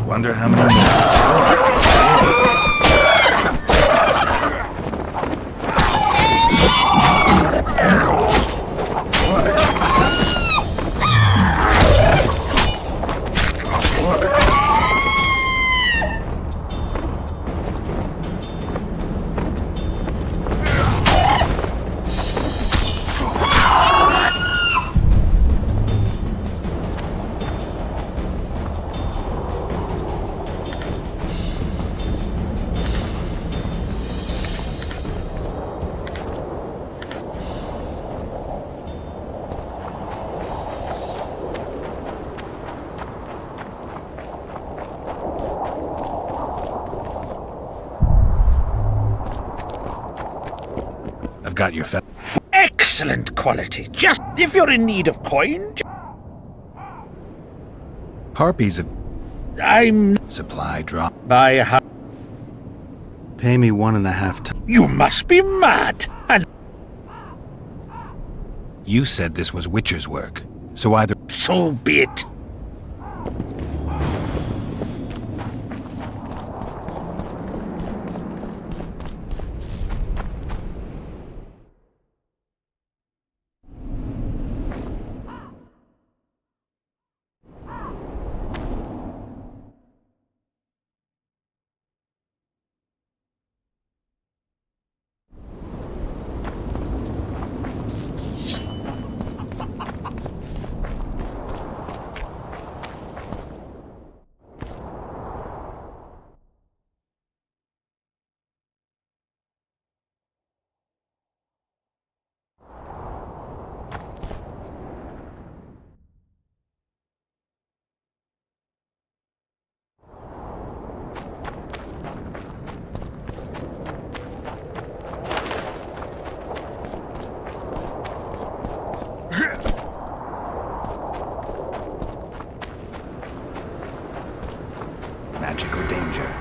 Wonder how many more. Got your excellent quality. Just if you're in need of coin. Harpies of... I'm... Supply drop. By how... Pay me 1.5 times. You must be mad. And... You said this was Witcher's work. So either... So be it. Magical danger.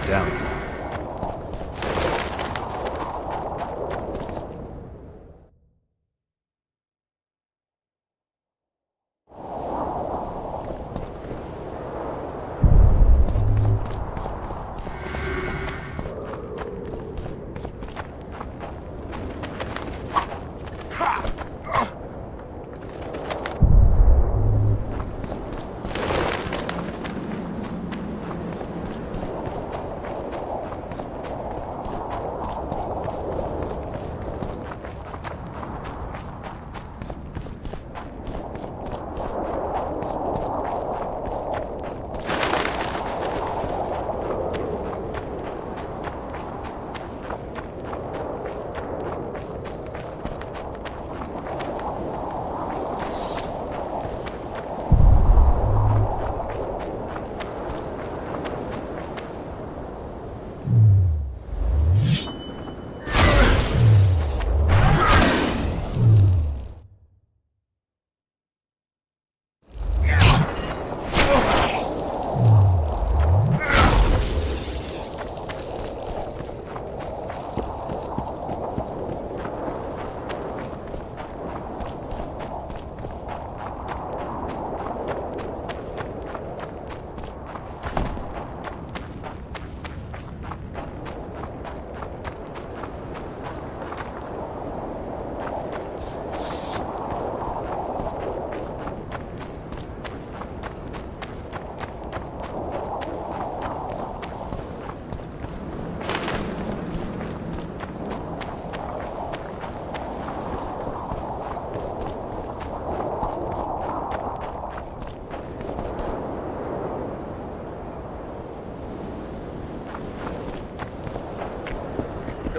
medallion.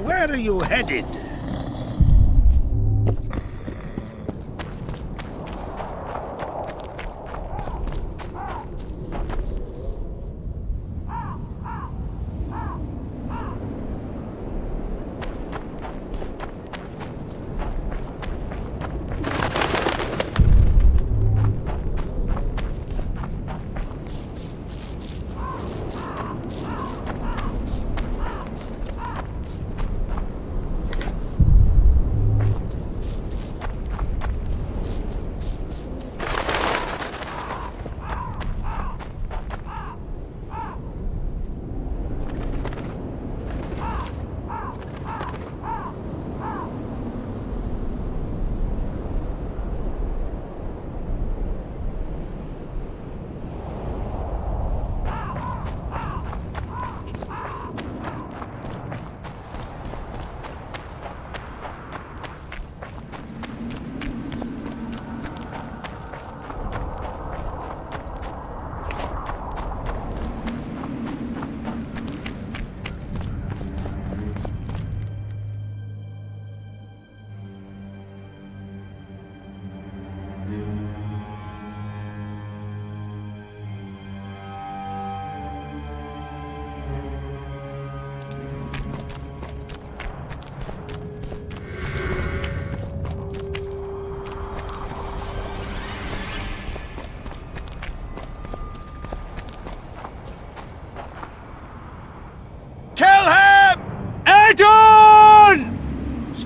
Where are you headed?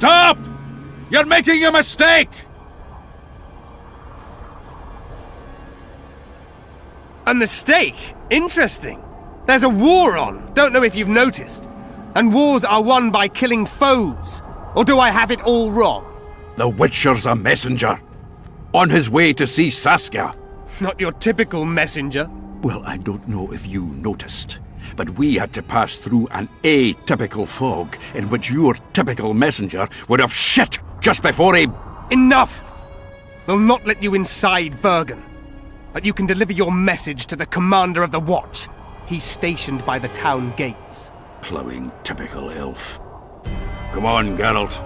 Stop! You're making a mistake! A mistake? Interesting. There's a war on, don't know if you've noticed. And wars are won by killing foes. Or do I have it all wrong? The Witcher's a messenger. On his way to see Saskia. Not your typical messenger. Well, I don't know if you noticed, but we had to pass through an atypical fog in which your typical messenger would have shit just before he... Enough! We'll not let you inside Vergen. But you can deliver your message to the commander of the watch. He's stationed by the town gates. Plowing typical elf. Come on, Geralt.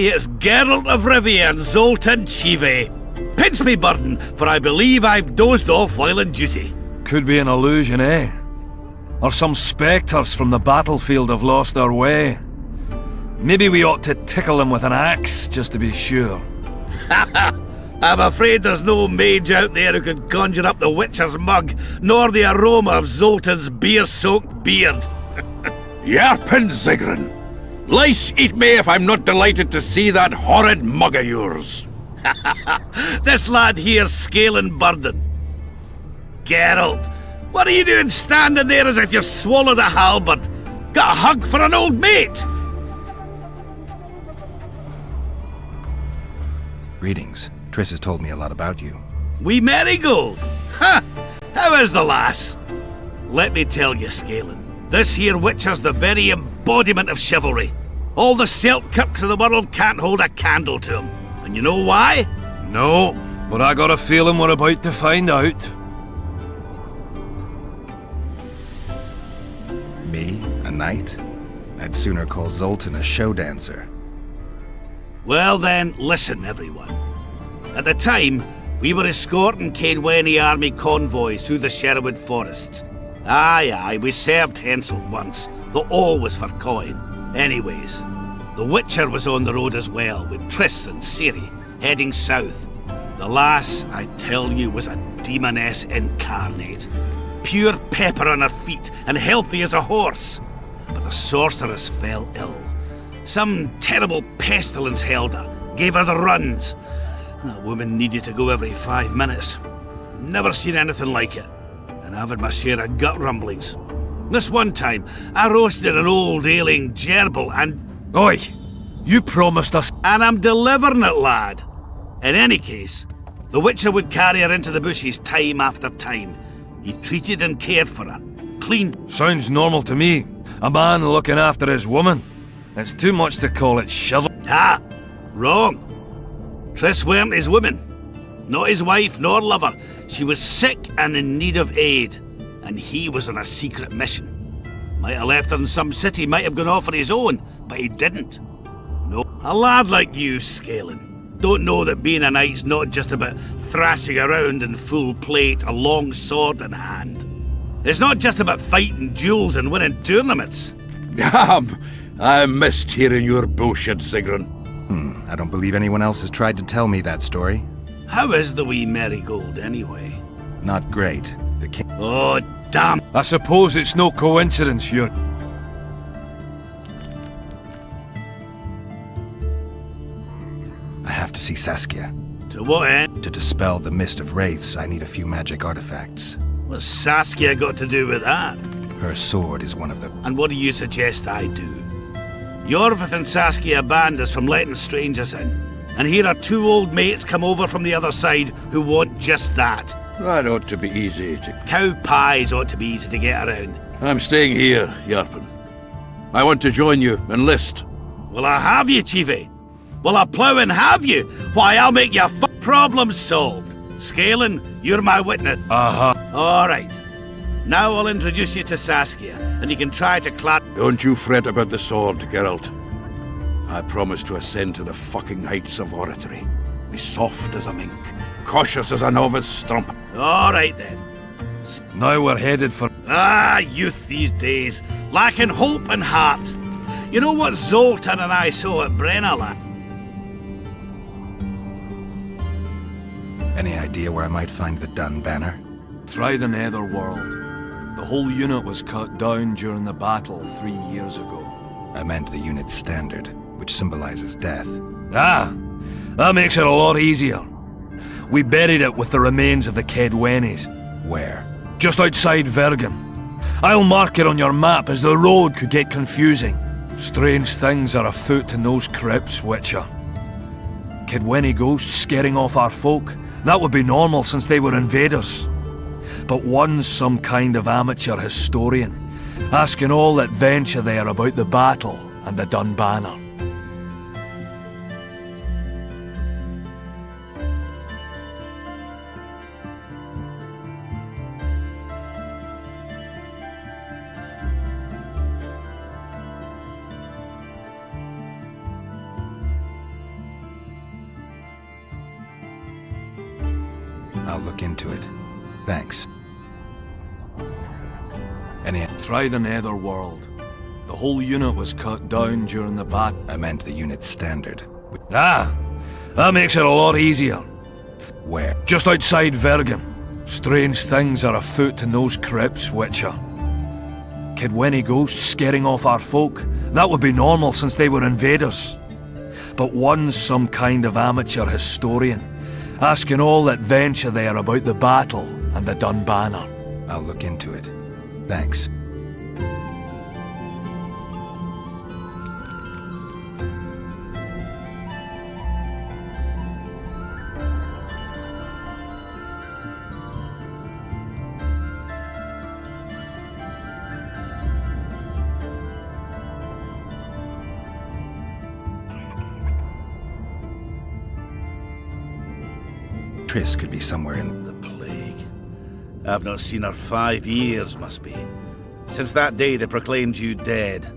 it's Geralt of Rivia and Zoltan Chive. Pinch me, burden, for I believe I've dozed off while on duty. Could be an illusion, eh? Or some spectres from the battlefield have lost their way. Maybe we ought to tickle them with an axe, just to be sure. I'm afraid there's no mage out there who can conjure up the Witcher's mug, nor the aroma of Zoltan's beer-soaked beard. Yarpin Zigrin! Lice eat me if I'm not delighted to see that horrid mug of yours. This lad here's scaling burden. Geralt, what are you doing standing there as if you've swallowed a halberd? Got a hug for an old mate? Greetings. Triss has told me a lot about you. We Marigold? Ha! How is the lass? Let me tell you, Scalen, this here Witcher's the very embodiment of chivalry. All the Selkirks of the world can't hold a candle to him. And you know why? No, but I got a feeling we're about to find out. Me? A knight? I'd sooner call Zoltan a show dancer. Well then, listen everyone. At the time, we were escorting Caedwene army convoys through the Sherwood forests. Aye, we served Hensel once, though all was for coin. Anyways, the Witcher was on the road as well, with Triss and Ciri, heading south. The lass, I tell you, was a demoness incarnate. Pure pepper on her feet, and healthy as a horse. But the sorceress fell ill. Some terrible pestilence held her, gave her the runs. That woman needed to go every 5 minutes. Never seen anything like it. And I've had my share of gut rumblings. This one time, I roasted an old ailing gerbil and... Oi! You promised us... And I'm delivering it, lad. In any case, the Witcher would carry her into the bushes time after time. He treated and cared for her. Cleaned... Sounds normal to me. A man looking after his woman. It's too much to call it chivalry. Ah! Wrong. Triss weren't his woman. Not his wife nor lover. She was sick and in need of aid. And he was on a secret mission. Might have left her in some city, might have gone off on his own, but he didn't. No. A lad like you, Scalen, don't know that being a knight's not just about thrashing around in full plate, a long sword in hand. It's not just about fighting duels and winning tournaments. I missed hearing your bullshit, Zigrin. I don't believe anyone else has tried to tell me that story. How is the wee Marigold, anyway? Not great. The king... Oh, damn! I suppose it's no coincidence you're... I have to see Saskia. To what end? To dispel the mist of wraiths, I need a few magic artifacts. What's Saskia got to do with that? Her sword is one of the... And what do you suggest I do? Yorvith and Saskia banned us from letting strangers in. And here are 2 old mates come over from the other side who want just that. That ought to be easy to... Cow pies ought to be easy to get around. I'm staying here, Yarpin. I want to join you, enlist. Will I have you, Chiefy? Will I plough and have you? Why, I'll make your problem solved. Scalen, you're my witness. All right. Now I'll introduce you to Saskia, and you can try to Don't you fret about the sword, Geralt. I promise to ascend to the fucking heights of oratory. Be soft as a mink, cautious as a novice strump. All right, then. Now we're headed for... Youth these days, lacking hope and heart. You know what Zoltan and I saw at Brennaland? Any idea where I might find the Dun banner? Try the Netherworld. The whole unit was cut down during the battle 3 years ago. I meant the unit's standard, which symbolizes death. That makes it a lot easier. We buried it with the remains of the Caedwenes. Where? Just outside Vergen. I'll mark it on your map, as the road could get confusing. Strange things are afoot in those crypts, Witcher. Caedwene ghosts scaring off our folk. That would be normal since they were invaders. But one's some kind of amateur historian, asking all that venture there about the battle and the Dun banner. I'll look into it. Thanks. Try the netherworld. The whole unit was cut down during the battle. I meant the unit's standard. Ah, that makes it a lot easier. Where? Just outside Vergen. Strange things are afoot in those crypts, Witcher. Kidwenny ghosts scaring off our folk. That would be normal since they were invaders. But one's some kind of amateur historian, asking all that venture there about the battle and the Dun Banner. I'll look into it. Thanks. Triss could be somewhere in the plague. I've not seen her 5 years, must be. Since that day they proclaimed you dead.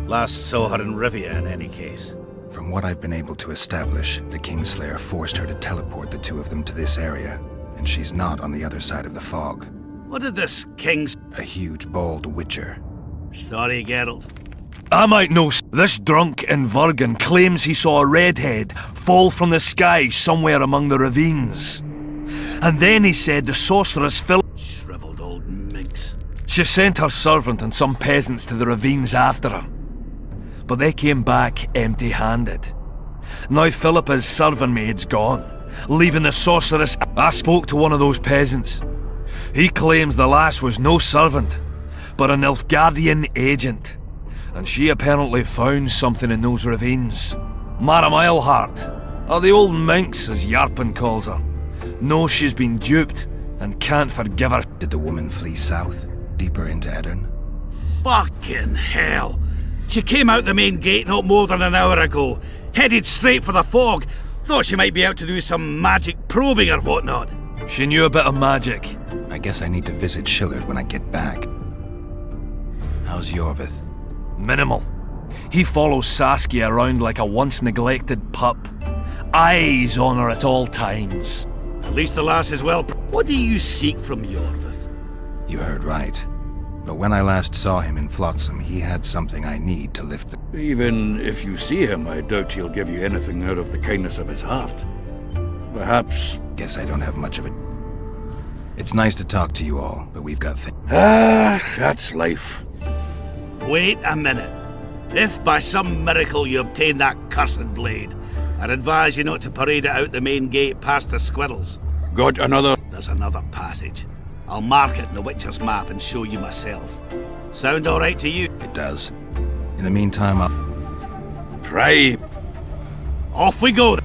Last saw her in Rivia, in any case. From what I've been able to establish, the Kingslayer forced her to teleport the two of them to this area, and she's not on the other side of the fog. What did this King's... A huge, bald witcher. Sorry, Geralt. I might know. This drunk in Vergen claims he saw a redhead fall from the sky somewhere among the ravines. And then he said the sorceress Philip... Shriveled old minx. She sent her servant and some peasants to the ravines after her. But they came back empty-handed. Now Philippa's servant maid's gone, leaving the sorceress... I spoke to one of those peasants. He claims the lass was no servant, but an Nilfgaardian agent. And she apparently found something in those ravines. Madam Eilhart, or the old minx as Yarpen calls her, knows she's been duped and can't forgive her. Did the woman flee south, deeper into Edirn? Fucking hell! She came out the main gate not more than an hour ago, headed straight for the fog. Thought she might be out to do some magic probing or whatnot. She knew a bit of magic. I guess I need to visit Shillard when I get back. How's Yorvith? Minimal. He follows Saskia around like a once-neglected pup. Eyes on her at all times. At least the lass is well... What do you seek from Yorvith? You heard right. But when I last saw him in Flotsam, he had something I need to lift the... Even if you see him, I doubt he'll give you anything out of the kindness of his heart. Perhaps... Guess I don't have much of it. It's nice to talk to you all, but we've got things... that's life. Wait a minute. If by some miracle you obtain that cursed blade, I'd advise you not to parade it out the main gate past the squirrels. Got another? There's another passage. I'll mark it in the Witcher's map and show you myself. Sound all right to you? It does. In the meantime, I'll... Try. Off we go.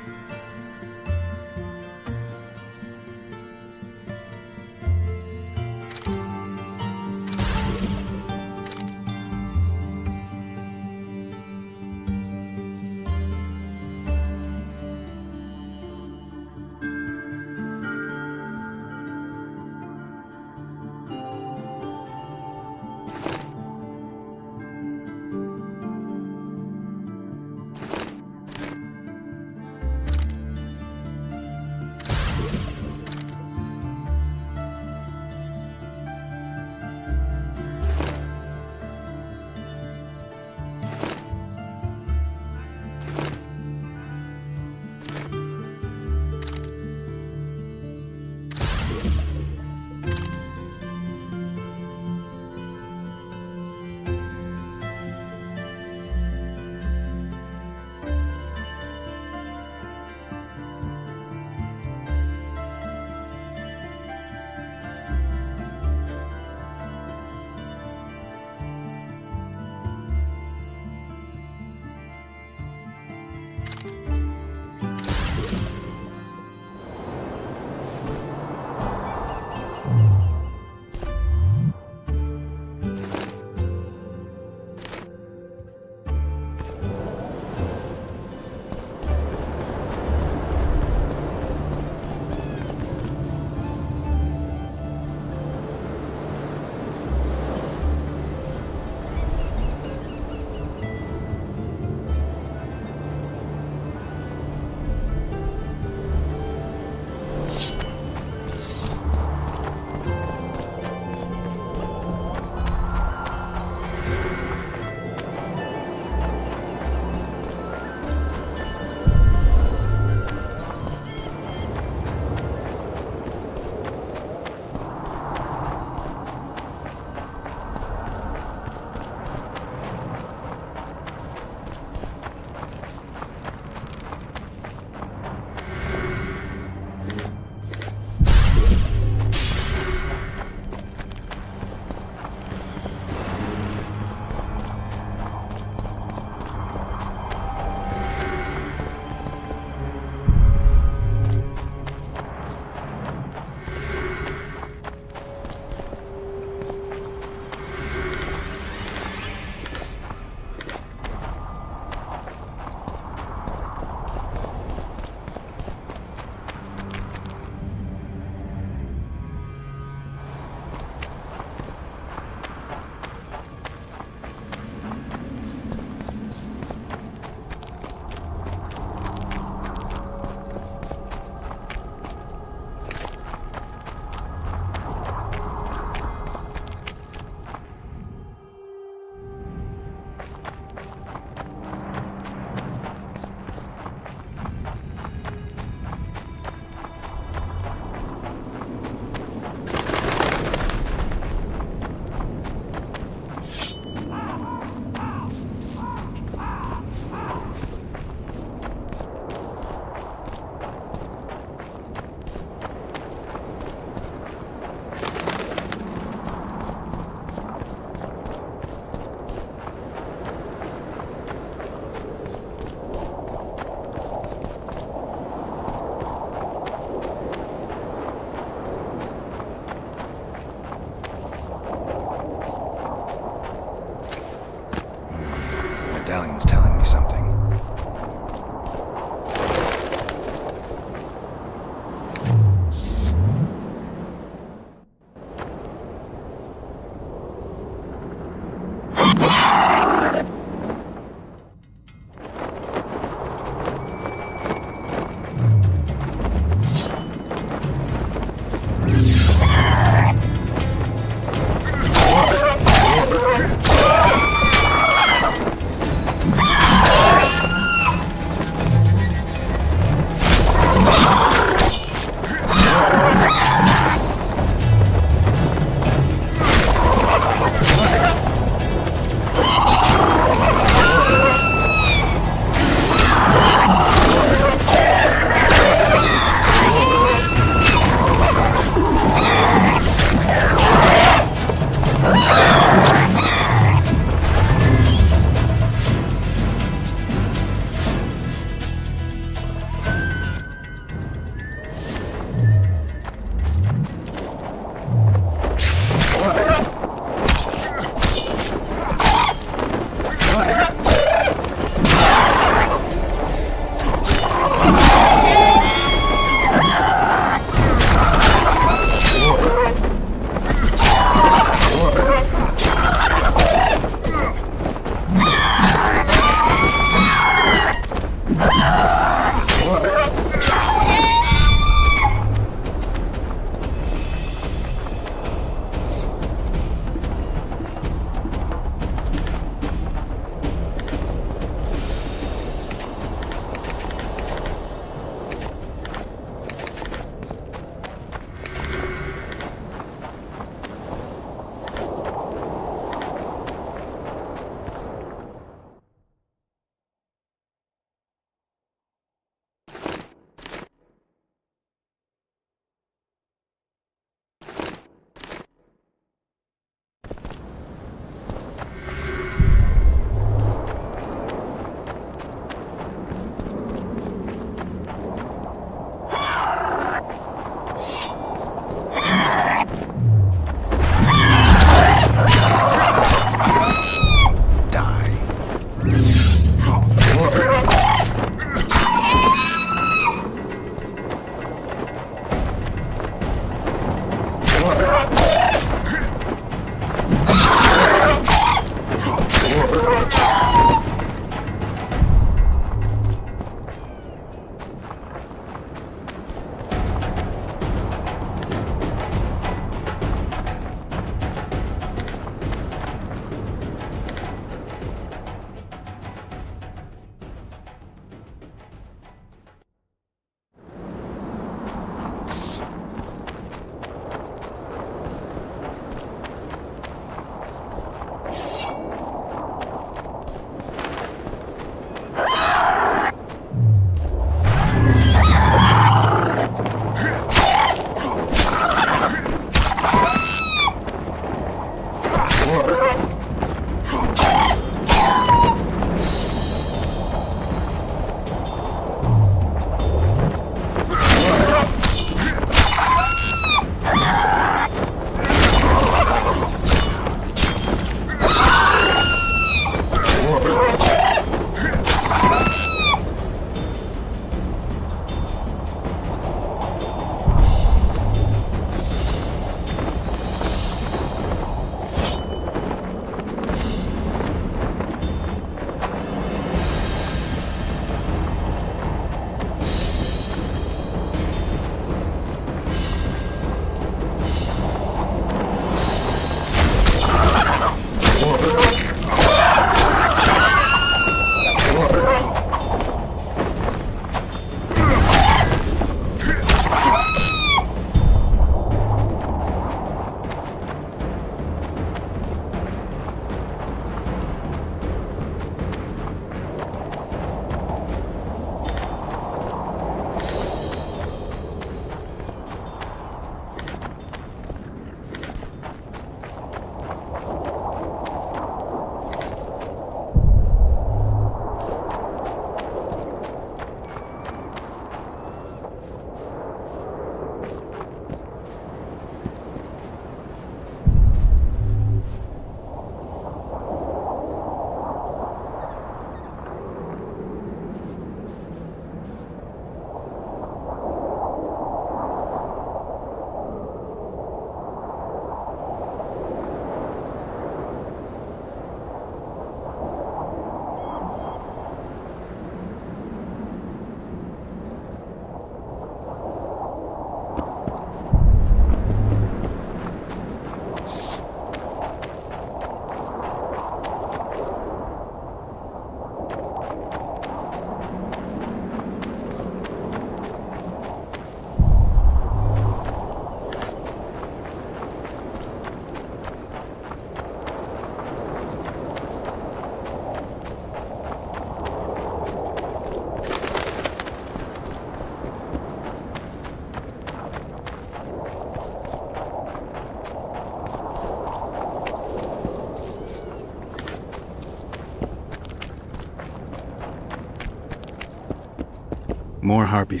more harpy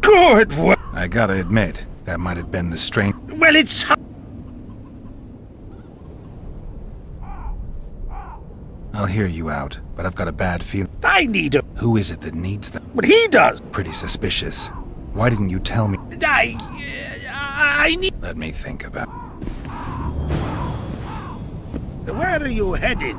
Good work! I gotta admit, that might have been the strange... Well, it's... I'll hear you out, but I've got a bad feeling. I need a... Who is it that needs them? But he does! Pretty suspicious. Why didn't you tell me? I need... Let me think about... Where are you headed?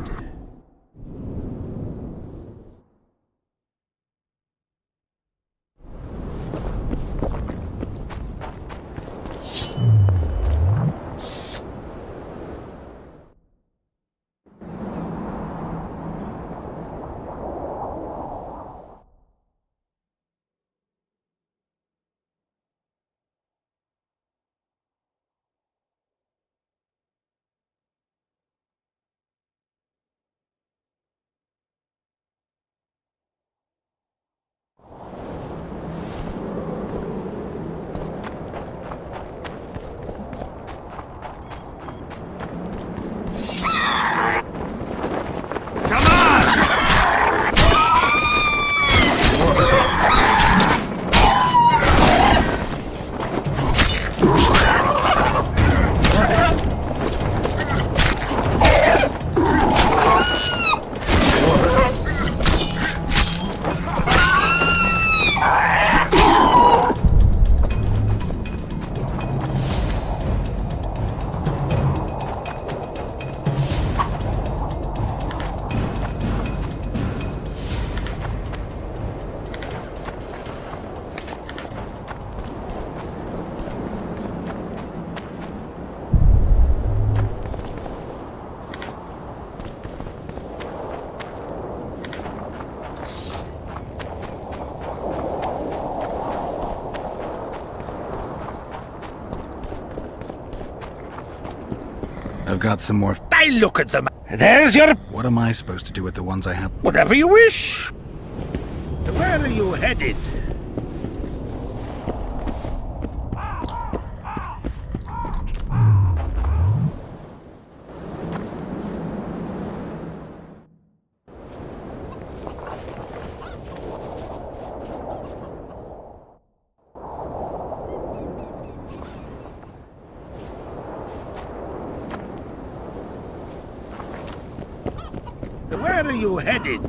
I've got some more... I look at them. There's your... What am I supposed to do with the ones I have? Whatever you wish. Where are you headed? Where are you headed?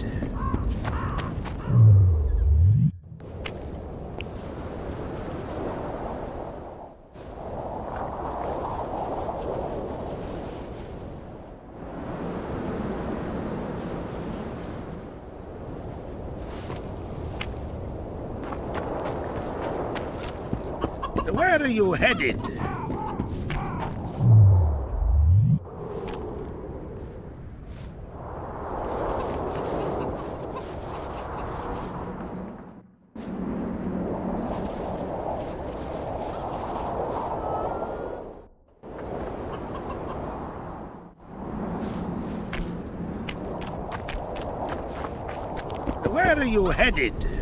Where are you headed? Where are you headed?